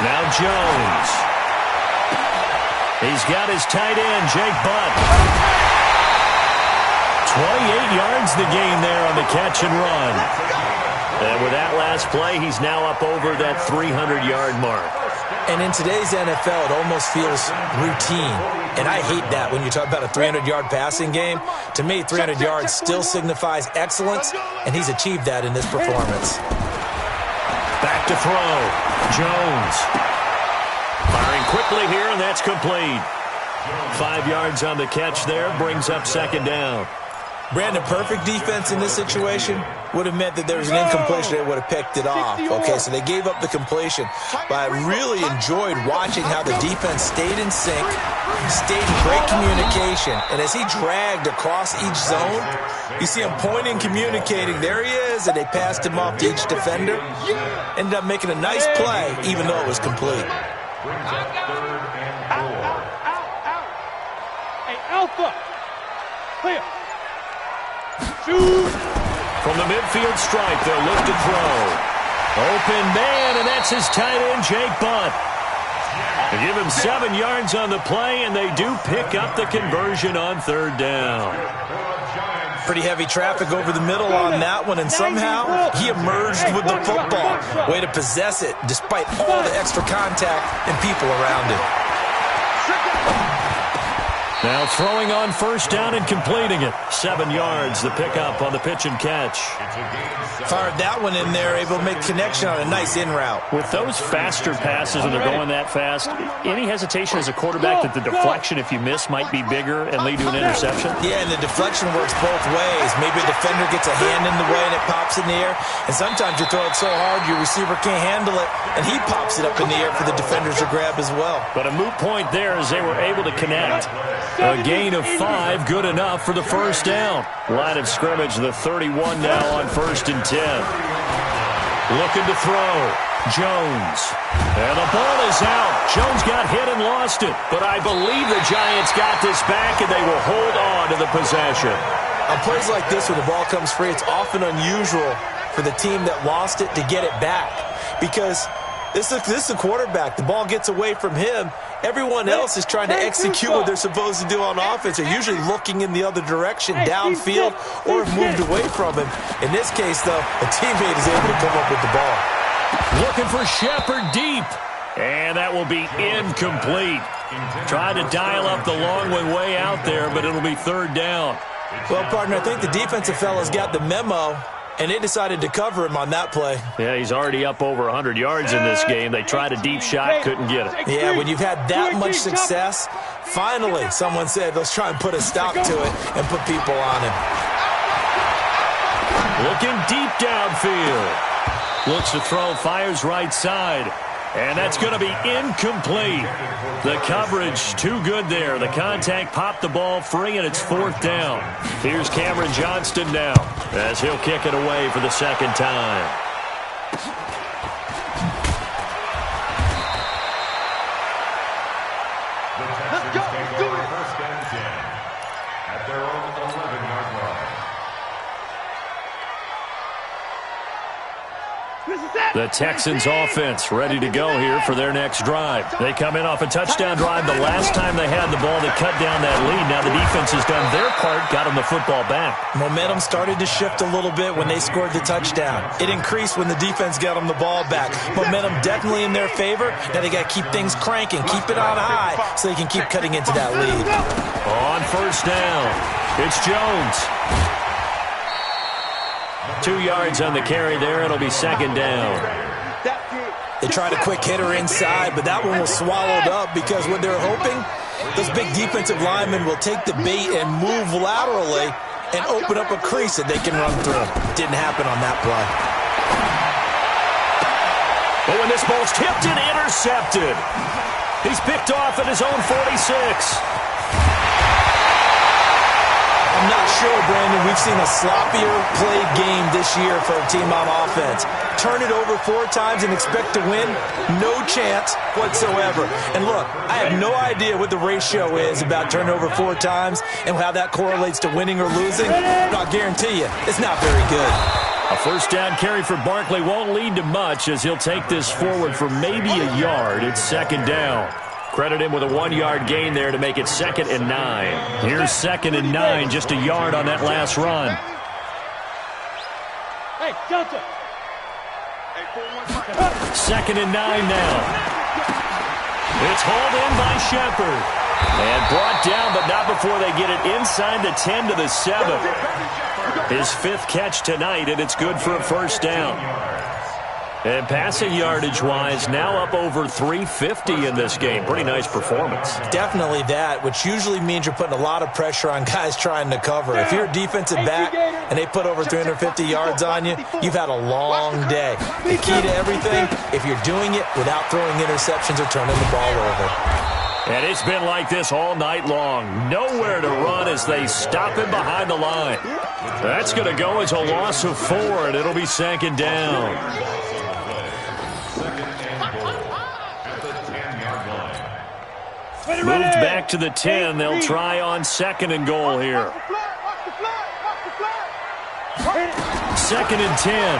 Now Jones. He's got his tight end, Jake Butt. 28 yards the gain there on the catch and run. And with that last play, he's now up over that 300-yard mark. And in today's NFL, it almost feels routine. And I hate that when you talk about a 300-yard passing game. To me, 300 yards still signifies excellence, and he's achieved that in this performance. Back to throw. Jones. Firing quickly here, and that's complete. 5 yards on the catch there, brings up 2nd down. Brandon, perfect defense in this situation would have meant that there was an incompletion. They would have picked it off. Okay, so they gave up the completion. But I really enjoyed watching how the defense stayed in sync, stayed in great communication. And as he dragged across each zone, you see him pointing, communicating. There he is, and they passed him off to each defender. Ended up making a nice play, even though it was complete. Hey, Alpha! Clear! Shoot! From the midfield stripe, they'll look to throw. Open man, and that's his tight end, Jake Butt. They give him 7 yards on the play, and they do pick up the conversion on 3rd down. Pretty heavy traffic over the middle on that one, and somehow he emerged with the football. Way to possess it, despite all the extra contact and people around him. Now throwing on 1st down and completing it. 7 yards, the pickup on the pitch and catch. Fired that one in there, able to make connection on a nice in route. With those faster passes and they're going that fast, any hesitation as a quarterback that the deflection, if you miss, might be bigger and lead to an interception? Yeah, and the deflection works both ways. Maybe a defender gets a hand in the way and it pops in the air, and sometimes you throw it so hard your receiver can't handle it, and he pops it up in the air for the defenders to grab as well. But a moot point there as they were able to connect. A gain of 5, good enough for the 1st down. Line of scrimmage, the 31 now on 1st and 10. Looking to throw. Jones. And the ball is out. Jones got hit and lost it. But I believe the Giants got this back, and they will hold on to the possession. On plays like this, when the ball comes free, it's often unusual for the team that lost it to get it back. Because this is a quarterback. The ball gets away from him. Everyone else is trying to execute what they're supposed to do on offense. They're usually looking in the other direction, downfield, or have moved away from him. In this case, though, a teammate is able to come up with the ball. Looking for Shepard deep. And that will be incomplete. Try to dial up the long one way out there, but it'll be 3rd down. Well, partner, I think the defensive fellas got the memo, and they decided to cover him on that play. Yeah, he's already up over 100 yards in this game. They tried a deep shot, couldn't get it. Yeah, when you've had that much success, finally someone said, let's try and put a stop to it and put people on him. Looking deep downfield. Looks to throw, fires right side. And that's going to be incomplete. The coverage too good there. The contact popped the ball free, and it's 4th down. Here's Cameron Johnston now as he'll kick it away for the second time. Let's go. Let's do it. First and 10 at their own 11-yard line. The Texans offense ready to go here for their next drive. They come in off a touchdown drive. The last time they had the ball, they cut down that lead. Now the defense has done their part, got them the football back. Momentum started to shift a little bit when they scored the touchdown. It increased when the defense got them the ball back. Momentum definitely in their favor. Now they got to keep things cranking, keep it on high so they can keep cutting into that lead. On first down, it's Jones. 2 yards on the carry there. It'll be second down. They tried a quick hitter inside, but that one was swallowed up because what they're hoping, those big defensive linemen will take the bait and move laterally and open up a crease that they can run through. Didn't happen on that play. But when this ball's tipped and intercepted, he's picked off at his own 46. I'm not sure, Brandon, we've seen a sloppier played game this year for a team on offense. Turn it over 4 times and expect to win? No chance whatsoever. And look, I have no idea what the ratio is about turning over 4 times and how that correlates to winning or losing. But I'll guarantee you, it's not very good. A first down carry for Barkley won't lead to much as he'll take this forward for maybe a yard. It's second down. Credit him with a 1-yard gain there to make it 2nd and 9. Here's 2nd and 9, just a yard on that last run. Hey, Delta. 2nd and 9 now. It's hauled in by Shepard. And brought down, but not before they get it inside the 10 to the 7. His 5th catch tonight, and it's good for a first down. And passing yardage-wise, now up over 350 in this game. Pretty nice performance. Definitely that, which usually means you're putting a lot of pressure on guys trying to cover. If you're a defensive back and they put over 350 yards on you, you've had a long day. The key to everything, if you're doing it without throwing interceptions or turning the ball over. And it's been like this all night long. Nowhere to run as they stop him behind the line. That's going to go as a loss of 4, and it'll be 2nd down. Moved back to the 10. They'll try on 2nd and goal here. 2nd and 10.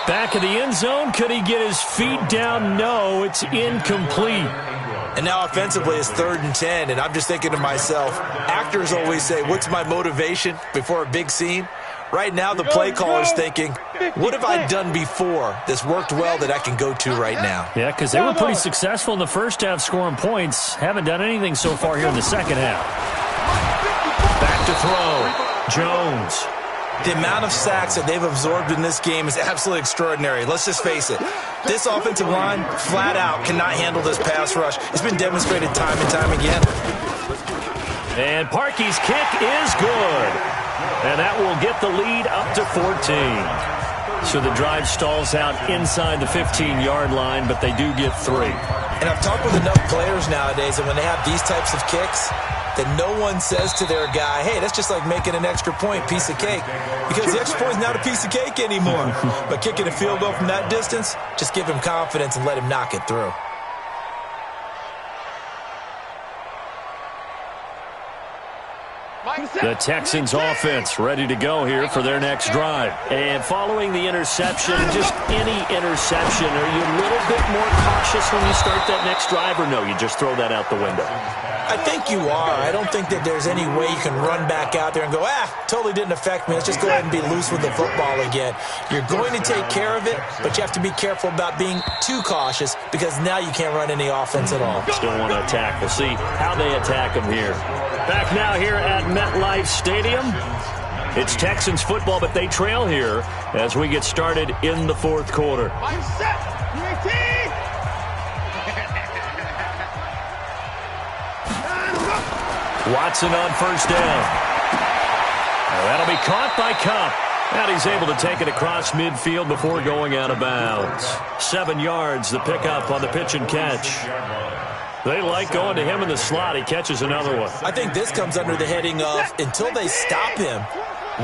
Back of the end zone. Could he get his feet down? No, it's incomplete. And now offensively it's 3rd and 10, and I'm just thinking to myself, actors always say, what's my motivation before a big scene? Right now the play caller's thinking, what have I done before that's worked well that I can go to right now? Yeah, because they were pretty successful in the first half scoring points. Haven't done anything so far here in the second half. Back to throw. Jones. The amount of sacks that they've absorbed in this game is absolutely extraordinary. Let's just face it. This offensive line, flat out, cannot handle this pass rush. It's been demonstrated time and time again. And Parkey's kick is good. And that will get the lead up to 14. So the drive stalls out inside the 15-yard line, but they do get 3. And I've talked with enough players nowadays that when they have these types of kicks, that no one says to their guy, hey, that's just like making an extra point, piece of cake. Because the extra point is not a piece of cake anymore. But kicking a field goal from that distance, just give him confidence and let him knock it through. The Texans offense ready to go here for their next drive. And following the interception, just any interception, are you a little bit more cautious when you start that next drive, or no, you just throw that out the window? I think you are. I don't think that there's any way you can run back out there and go, totally didn't affect me. Let's just go ahead and be loose with the football again. You're going to take care of it, but you have to be careful about being too cautious because now you can't run any offense at all. Still want to attack. We'll see how they attack them here. Back now here at MetLife Stadium. It's Texans football, but they trail here as we get started in the 4th quarter. Watson on first down. That'll be caught by Cup. And he's able to take it across midfield before going out of bounds. 7 yards, the pickup on the pitch and catch. They like going to him in the slot. He catches another one. I think this comes under the heading of until they stop him,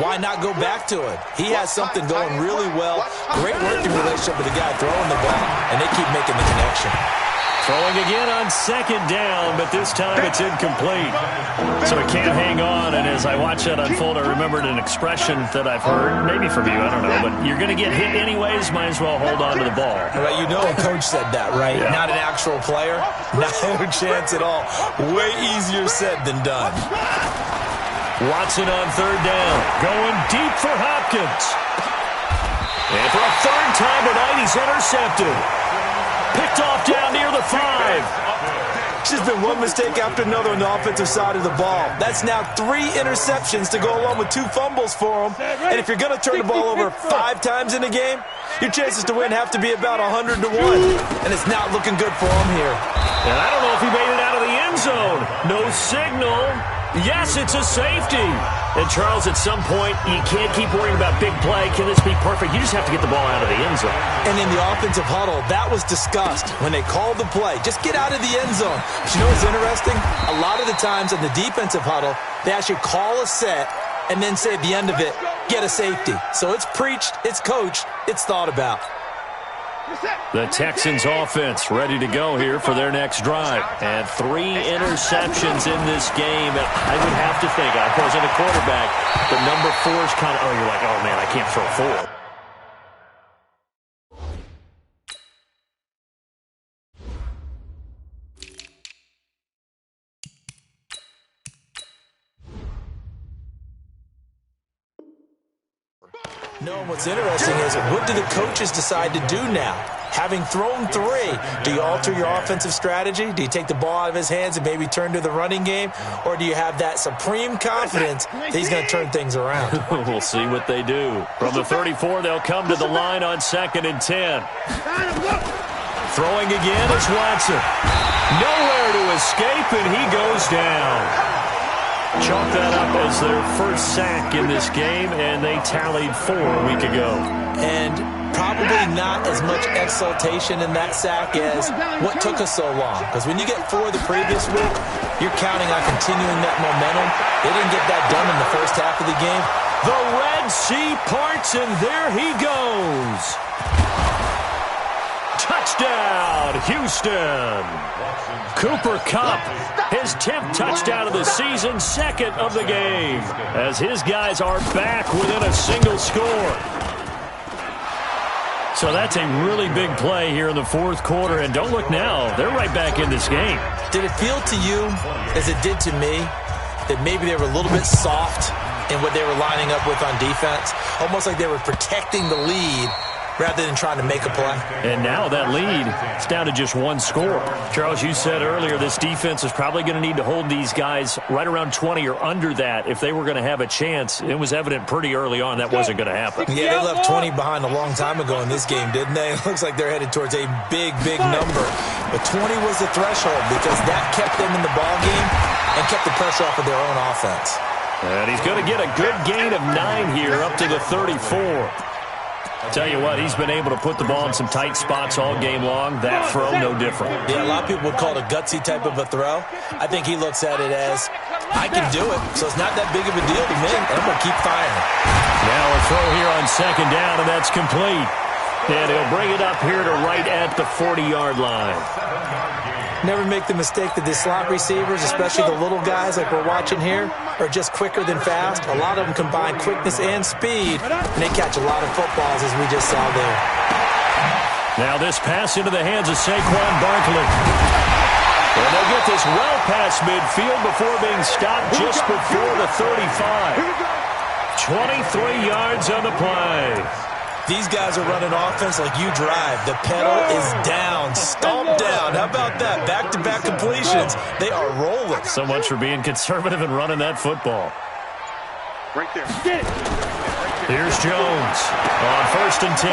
why not go back to him? He has something going really well. Great working relationship with the guy throwing the ball, and they keep making the connection. Throwing again on 2nd down, but this time it's incomplete. So he can't hang on, and as I watch that unfold, I remembered an expression that I've heard, maybe from you, I don't know, but you're going to get hit anyways, might as well hold on to the ball. Right, you know a coach said that, right? Yeah. Not an actual player. No chance at all. Way easier said than done. Watson on 3rd down, going deep for Hopkins. And for a 3rd time tonight, he's intercepted. Picked off down near the 5. It's just been one mistake after another on the offensive side of the ball. That's now 3 interceptions to go along with 2 fumbles for him. And if you're going to turn the ball over 5 times in a game, your chances to win have to be about 100 to 1. And it's not looking good for him here. And I don't know if he made it out of the end zone. No signal. Yes, it's a safety. And, Charles, at some point, you can't keep worrying about big play. Can this be perfect? You just have to get the ball out of the end zone. And in the offensive huddle, that was discussed when they called the play. Just get out of the end zone. But you know what's interesting? A lot of the times in the defensive huddle, they actually call a set and then say at the end of it, get a safety. So it's preached, it's coached, it's thought about. The Texans offense ready to go here for their next drive. And 3 interceptions in this game. And I would have to think, I wasn't a quarterback, but number 4 is kind of, you're like, oh, man, I can't throw 4. No, what's interesting is what do the coaches decide to do now? Having thrown 3, do you alter your offensive strategy? Do you take the ball out of his hands and maybe turn to the running game? Or do you have that supreme confidence that he's going to turn things around? We'll see what they do. From the 34, they'll come to the line on 2nd and 10. Throwing again is Watson. Nowhere to escape, and he goes down. Chalk that up as their first sack in this game, and they tallied 4 a week ago. And probably not as much exultation in that sack as what took us so long. Because when you get 4 the previous week, you're counting on continuing that momentum. They didn't get that done in the first half of the game. The Red Sea parts, and there he goes. Touchdown, Houston. Cooper Kupp, his 10th touchdown of the season, 2nd of the game, as his guys are back within a single score. So that's a really big play here in the 4th quarter, and don't look now, they're right back in this game. Did it feel to you, as it did to me, that maybe they were a little bit soft in what they were lining up with on defense? Almost like they were protecting the lead rather than trying to make a play. And now that lead, it's down to just 1 score. Charles, you said earlier this defense is probably going to need to hold these guys right around 20 or under that if they were going to have a chance. It was evident pretty early on that wasn't going to happen. Yeah, they left 20 behind a long time ago in this game, didn't they? It looks like they're headed towards a big, big number. But 20 was the threshold because that kept them in the ball game and kept the pressure off of their own offense. And he's going to get a good gain of 9 here up to the 34. Tell you what, he's been able to put the ball in some tight spots all game long. That throw, no different. Yeah, a lot of people would call it a gutsy type of a throw. I think he looks at it as, I can do it, so it's not that big of a deal to me, and I'm going to keep firing. Now a throw here on 2nd down, and that's complete. And he'll bring it up here to right at the 40-yard line. Never make the mistake that the slot receivers, especially the little guys like we're watching here, are just quicker than fast. A lot of them combine quickness and speed, and they catch a lot of footballs, as we just saw there. Now this pass into the hands of Saquon Barkley. And they'll get this well past midfield before being stopped just before the 35. 23 yards on the play. These guys are running offense like you drive. The pedal is down, stomped down. How about that? Back-to-back completions. They are rolling. So much for being conservative and running that football. Right there. Get it. Here's Jones on 1st and 10.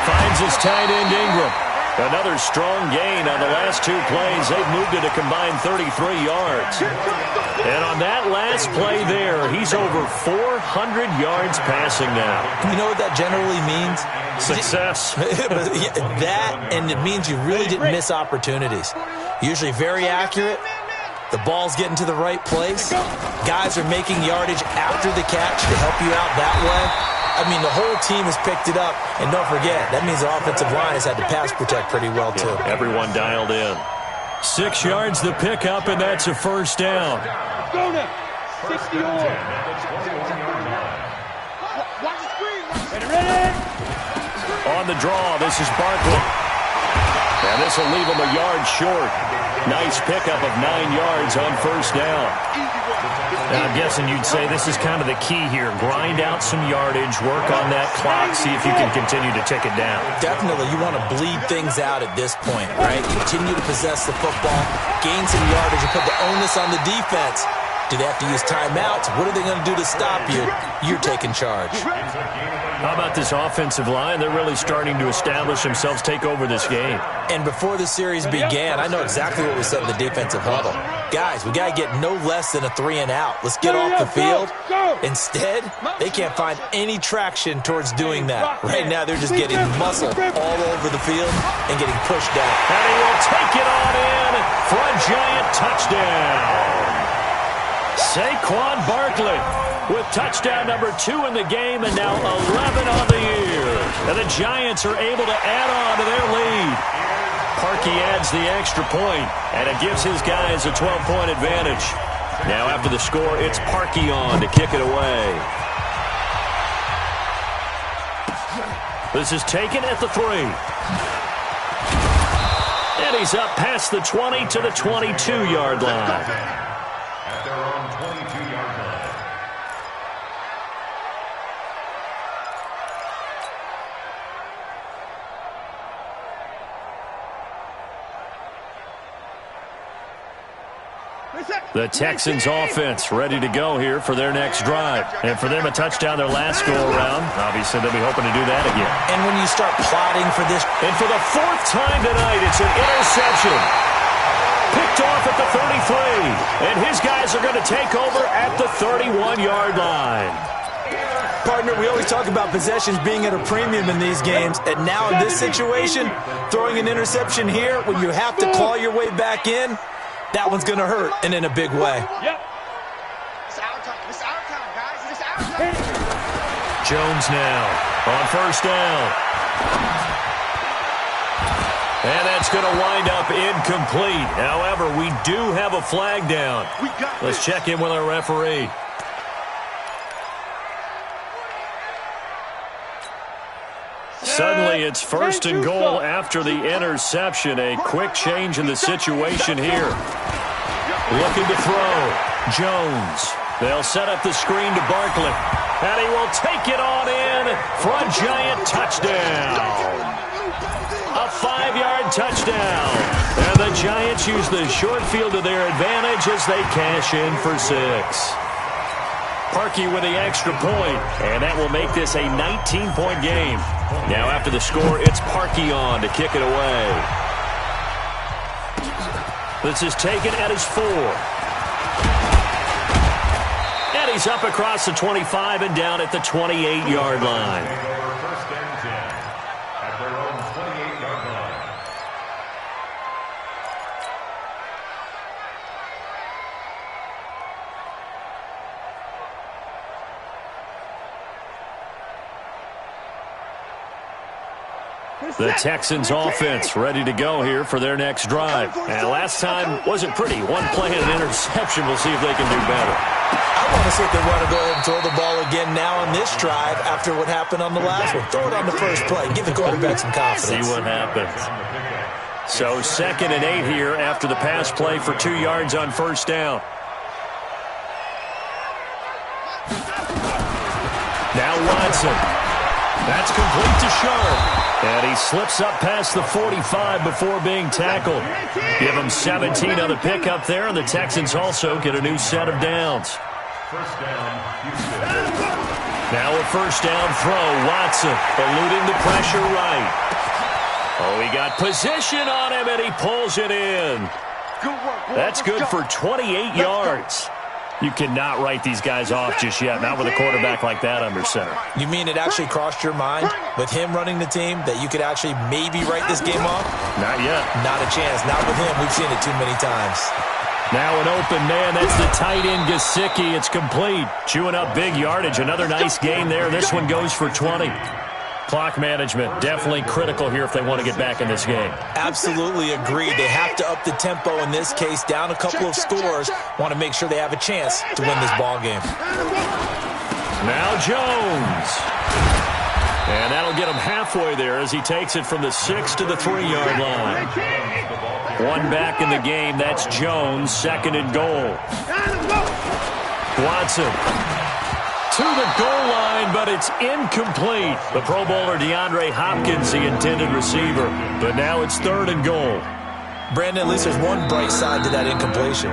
Finds his tight end Ingram. Another strong gain on the last 2 plays. They've moved it a combined 33 yards. And on that last play there, he's over 400 yards passing now. You know what that generally means? Success. That, and it means you really didn't miss opportunities. Usually very accurate. The ball's getting to the right place. Guys are making yardage after the catch to help you out that way. I mean, the whole team has picked it up. And don't forget, that means the offensive line has had to pass protect pretty well, too. Yeah, everyone dialed in. 6 yards the pickup, and that's a first down. Go now. 60 on. Watch the screen. Ready? On the draw, this is Barkley. And this will leave him a yard short. Nice pickup of 9 yards on first down. Now, I'm guessing you'd say this is kind of the key here. Grind out some yardage, work on that clock, see if you can continue to tick it down. Definitely, you want to bleed things out at this point, right? Continue to possess the football, gain some yardage, and put the onus on the defense. Do they have to use timeouts? What are they going to do to stop you? You're taking charge. How about this offensive line? They're really starting to establish themselves, take over this game. And before the series began, I know exactly what we said in the defensive huddle. Guys, we got to get no less than a 3 and out. Let's get off the field. Instead, they can't find any traction towards doing that. Right now, they're just getting muscle all over the field and getting pushed down. And he will take it on in for a giant touchdown. Saquon Barkley with touchdown number 2 in the game and now 11 on the year. And the Giants are able to add on to their lead. Parkey adds the extra point, and it gives his guys a 12-point advantage. Now after the score, it's Parkey on to kick it away. This is taken at the 3. And he's up past the 20 to the 22-yard line. At their own 22-yard line. The Texans offense ready to go here for their next drive. And for them, a touchdown their last go-around. Obviously, they'll be hoping to do that again. And when you start plotting for this... And for the 4th time tonight, it's an interception. Picked off at the 33. And his guys are going to take over at the 31-yard line. Partner, we always talk about possessions being at a premium in these games. And now in this situation, throwing an interception here when you have to claw your way back in, that one's going to hurt, and in a big way. Yep. It's our time. It's our time, guys. It's our time. Jones now on first down. And that's going to wind up incomplete. However, we do have a flag down. Let's check in with our referee. Suddenly, it's first and goal after the interception. A quick change in the situation here. Looking to throw. Jones. They'll set up the screen to Barkley. And he will take it on in for a giant touchdown. A 5-yard touchdown. And the Giants use the short field to their advantage as they cash in for 6. Parkey with the extra point, and that will make this a 19-point game. Now after the score, it's Parkey on to kick it away. This is taken at his 4. And he's up across the 25 and down at the 28-yard line. First and 10 at their own 28-yard line. The Texans offense ready to go here for their next drive. And last time wasn't pretty. One play and an interception. We'll see if they can do better. I want to see if they want to go ahead and throw the ball again now on this drive after what happened on the last one. Throw it on the first play. Give the quarterback some confidence. See what happens. So 2nd and 8 here after the pass play for 2 yards on first down. Now Watson. That's complete to Sharp. And he slips up past the 45 before being tackled. Give him 17 on the pickup there, and the Texans also get a new set of downs. First down, Houston. Now a first down throw. Watson eluding the pressure right. Oh, he got position on him, and he pulls it in. Good work, boy. That's good for 28 yards. You cannot write these guys off just yet, not with a quarterback like that under center. You mean it actually crossed your mind with him running the team that you could actually maybe write this game off? Not yet. Not a chance. Not with him. We've seen it too many times. Now an open man. That's the tight end, Gesicki. It's complete. Chewing up big yardage. Another nice gain there. This one goes for 20. Clock management, definitely critical here if they want to get back in this game. Absolutely agreed. They have to up the tempo in this case, down a couple of scores. Want to make sure they have a chance to win this ball game. Now Jones. And that'll get him halfway there as he takes it from the 6 to the 3-yard line. One back in the game. That's Jones, second and goal. Watson to the goal line, but it's incomplete. The Pro Bowler DeAndre Hopkins, the intended receiver. But now it's third and goal. Brandon, at least there's one bright side to that incompletion.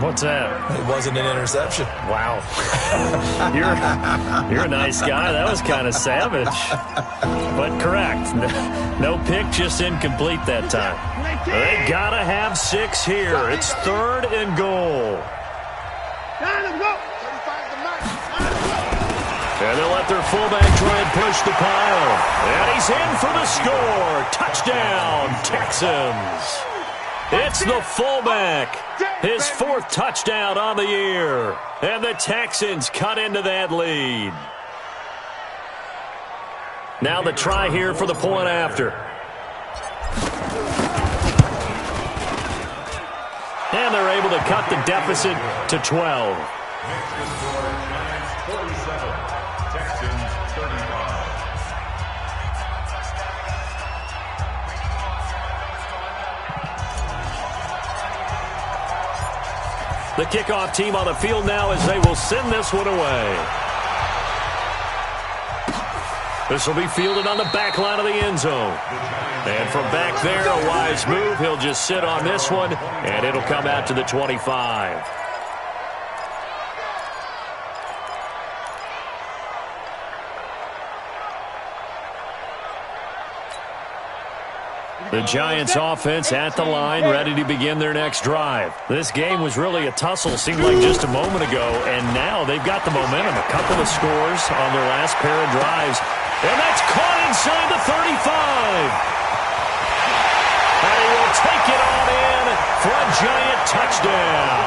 What's that? It wasn't an interception. Wow. You're a nice guy. That was kind of savage. But correct. No pick, just incomplete that time. They got to have 6 here. It's third and goal. And they'll let their fullback try and push the pile. And he's in for the score. Touchdown, Texans. It's the fullback. His 4th touchdown on the year. And the Texans cut into that lead. Now the try here for the point after. And they're able to cut the deficit to 12. The kickoff team on the field now as they will send this one away. This will be fielded on the back line of the end zone. And from back there, a wise move. He'll just sit on this one, and it'll come out to the 25. The Giants offense at the line, ready to begin their next drive. This game was really a tussle, seemed like just a moment ago, and now they've got the momentum. A couple of scores on their last pair of drives, and that's caught inside the 35. And he will take it on in for a Giant touchdown.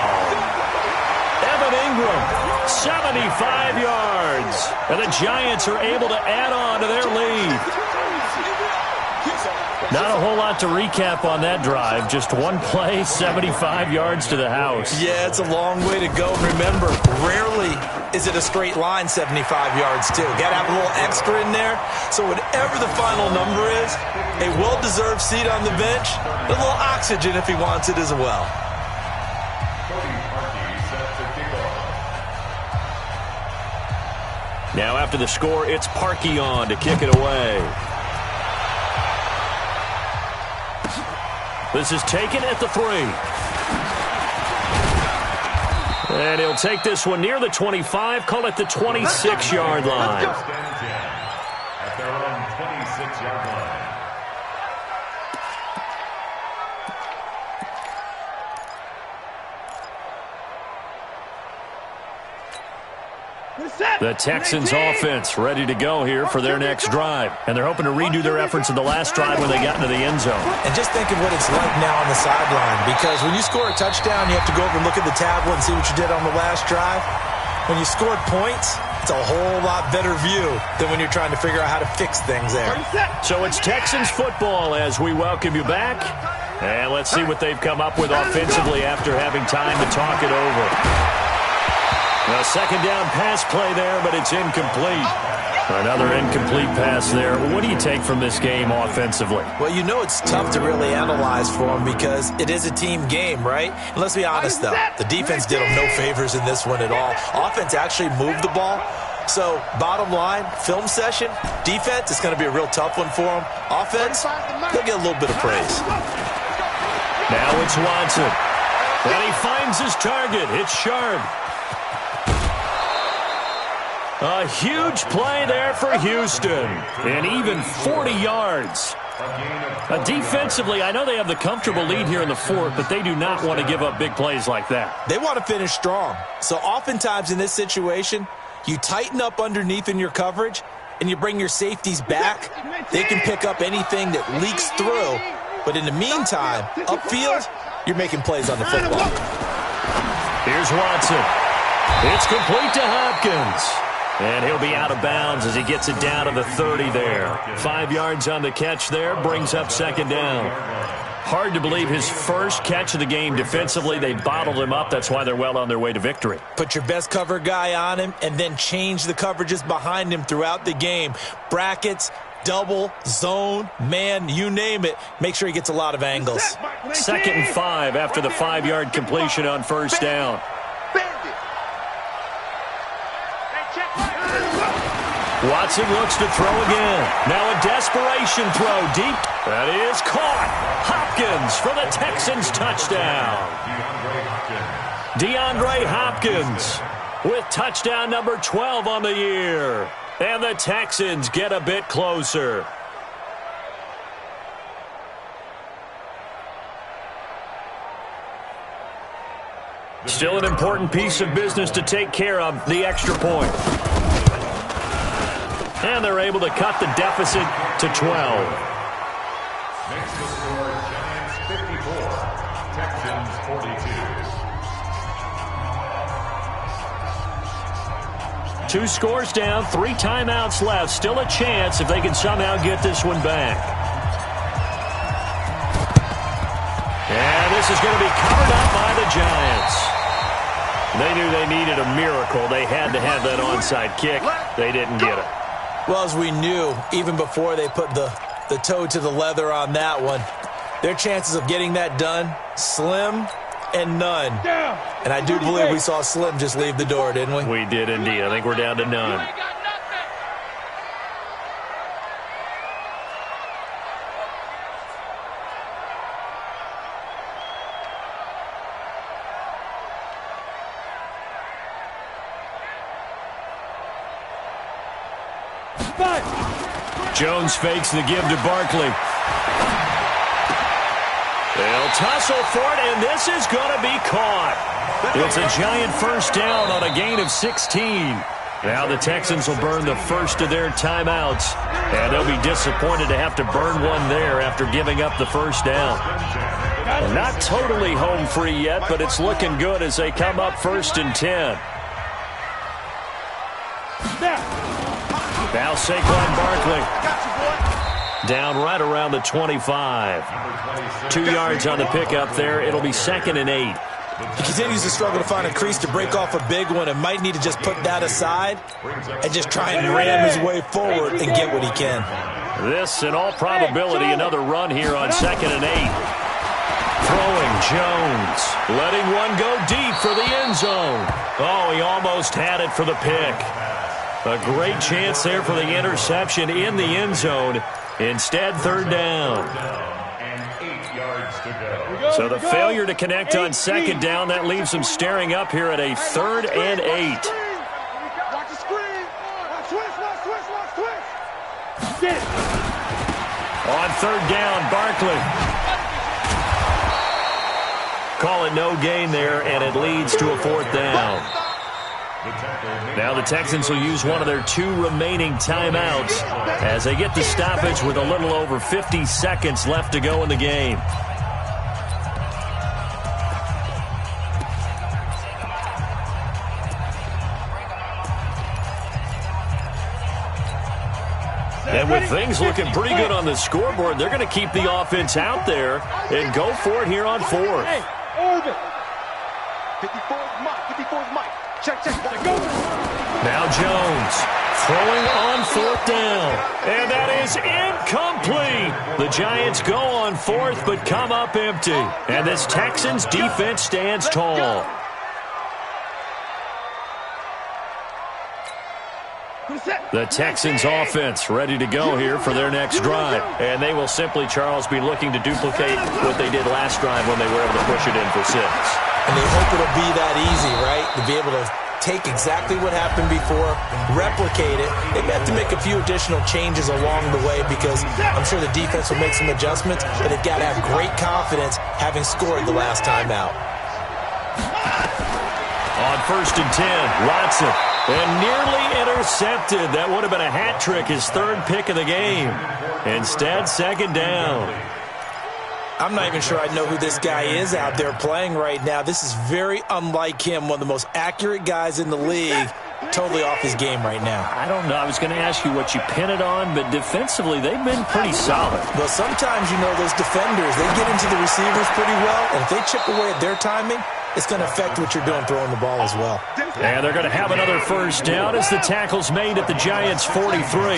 Evan Ingram, 75 yards, and the Giants are able to add on to their lead. Not a whole lot to recap on that drive. Just one play, 75 yards to the house. Yeah, it's a long way to go. Remember, rarely is it a straight line 75 yards, too. Got to have a little extra in there. So whatever the final number is, a well-deserved seat on the bench, a little oxygen if he wants it as well. Now after the score, it's Parkey on to kick it away. This is taken at the 3. And he'll take this one near the 25, call it the 26-yard line. At their own 26-yard line. The Texans offense ready to go here for their next drive. And they're hoping to redo their efforts in the last drive when they got into the end zone. And just think of what it's like now on the sideline, because when you score a touchdown, you have to go over and look at the tablet and see what you did on the last drive. When you scored points, it's a whole lot better view than when you're trying to figure out how to fix things there. So it's Texans football as we welcome you back. And let's see what they've come up with offensively after having time to talk it over. A second down pass play there, but it's incomplete. Another incomplete pass there. What do you take from this game offensively? Well, you know it's tough to really analyze for them because it is a team game, right? And let's be honest, though. The defense did them no favors in this one at all. Offense actually moved the ball. So, bottom line, film session, defense, it's going to be a real tough one for them. Offense, they'll get a little bit of praise. Now it's Watson. And he finds his target. It's Sharp. A huge play there for Houston. And even 40 yards. Defensively, I know they have the comfortable lead here in the fourth, but they do not want to give up big plays like that. They want to finish strong. So oftentimes in this situation, you tighten up underneath in your coverage, and you bring your safeties back. They can pick up anything that leaks through. But in the meantime, upfield, you're making plays on the football. Here's Watson. It's complete to Hopkins. And he'll be out of bounds as he gets it down to the 30 there. 5 yards on the catch there, brings up second down. Hard to believe his first catch of the game defensively. They bottled him up. That's why they're well on their way to victory. Put your best cover guy on him and then change the coverages behind him throughout the game. Brackets, double, zone, man, you name it. Make sure he gets a lot of angles. 2nd and 5 after the 5-yard completion on first down. Watson looks to throw again. Now a desperation throw deep. That is caught. Hopkins for the Texans touchdown. DeAndre Hopkins with touchdown number 12 on the year. And the Texans get a bit closer. Still an important piece of business to take care of, the extra point. And they're able to cut the deficit to 12. Makes the score Giants 54, Texans 42. 2 scores down, 3 timeouts left. Still a chance if they can somehow get this one back. And this is going to be covered up by the Giants. They knew they needed a miracle. They had to have that onside kick. They didn't get it. Well, as we knew, even before they put the toe to the leather on that one, their chances of getting that done, slim and none. And I do believe we saw Slim just leave the door, didn't we? We did indeed. I think we're down to none. Jones fakes the give to Barkley. They'll tussle for it, and this is going to be caught. It's a Giant first down on a gain of 16. Now the Texans will burn the first of their timeouts, and they'll be disappointed to have to burn one there after giving up the first down. Not totally home free yet, but it's looking good as they come up 1st and 10. Now Saquon Barkley down right around the 25. 2 yards on the pickup there. It'll be 2nd and 8. He continues to struggle to find a crease to break off a big one and might need to just put that aside and just try and ram his way forward and get what he can. This, in all probability, another run here on 2nd and 8. Throwing Jones, letting one go deep for the end zone. Oh, he almost had it for the pick. A great chance there for the interception in the end zone. Instead, 3rd down. And 8 yards to go. So the failure to connect on 2nd down, that leaves them staring up here at a 3rd and 8. Watch the screen. Twist. On 3rd down, Barkley. Call it no gain there, and it leads to a 4th down. Now the Texans will use one of their 2 remaining timeouts as they get the stoppage with a little over 50 seconds left to go in the game. And with things looking pretty good on the scoreboard, they're going to keep the offense out there and go for it here on 4th. Hey, Irvin. 54's Mike. Check. Go. Now Jones throwing on 4th down. And that is incomplete. The Giants go on 4th but come up empty. And this Texans defense stands tall. The Texans offense ready to go here for their next drive. And they will simply, Charles, be looking to duplicate what they did last drive when they were able to push it in for 6. And they hope it'll be that easy, right? To be able to take exactly what happened before, replicate it. They may have to make a few additional changes along the way because I'm sure the defense will make some adjustments, but they've got to have great confidence having scored the last time out. On 1st and 10, Watson. And nearly intercepted. That would have been a hat trick, his 3rd pick of the game. Instead, 2nd down. I'm not even sure I know who this guy is out there playing right now. This is very unlike him, one of the most accurate guys in the league. Totally off his game right now. I don't know. I was going to ask you what you pin it on, but defensively, they've been pretty solid. Well, sometimes, you know, those defenders, they get into the receivers pretty well, and if they chip away at their timing, it's going to affect what you're doing throwing the ball as well. And they're going to have another 1st down as the tackle's made at the Giants' 43.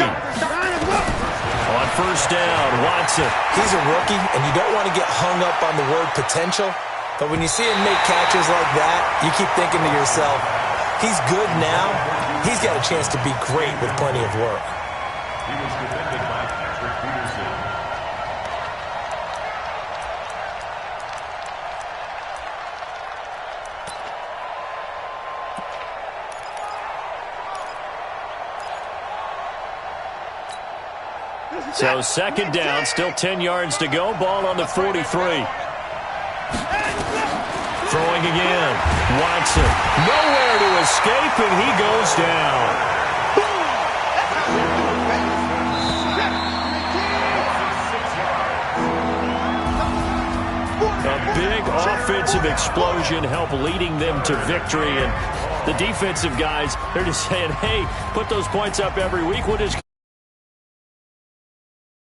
On 1st down, Watson. He's a rookie, and you don't want to get hung up on the word potential, but when you see him make catches like that, you keep thinking to yourself, he's good now. He's got a chance to be great with plenty of work. He was defended by Patrick Peterson. So 2nd down, still 10 yards to go. Ball on the 43. Throwing again. Watson. Nowhere to escape, and he goes down. A big offensive explosion helped leading them to victory. And the defensive guys, they're just saying, hey, put those points up every week. We'll just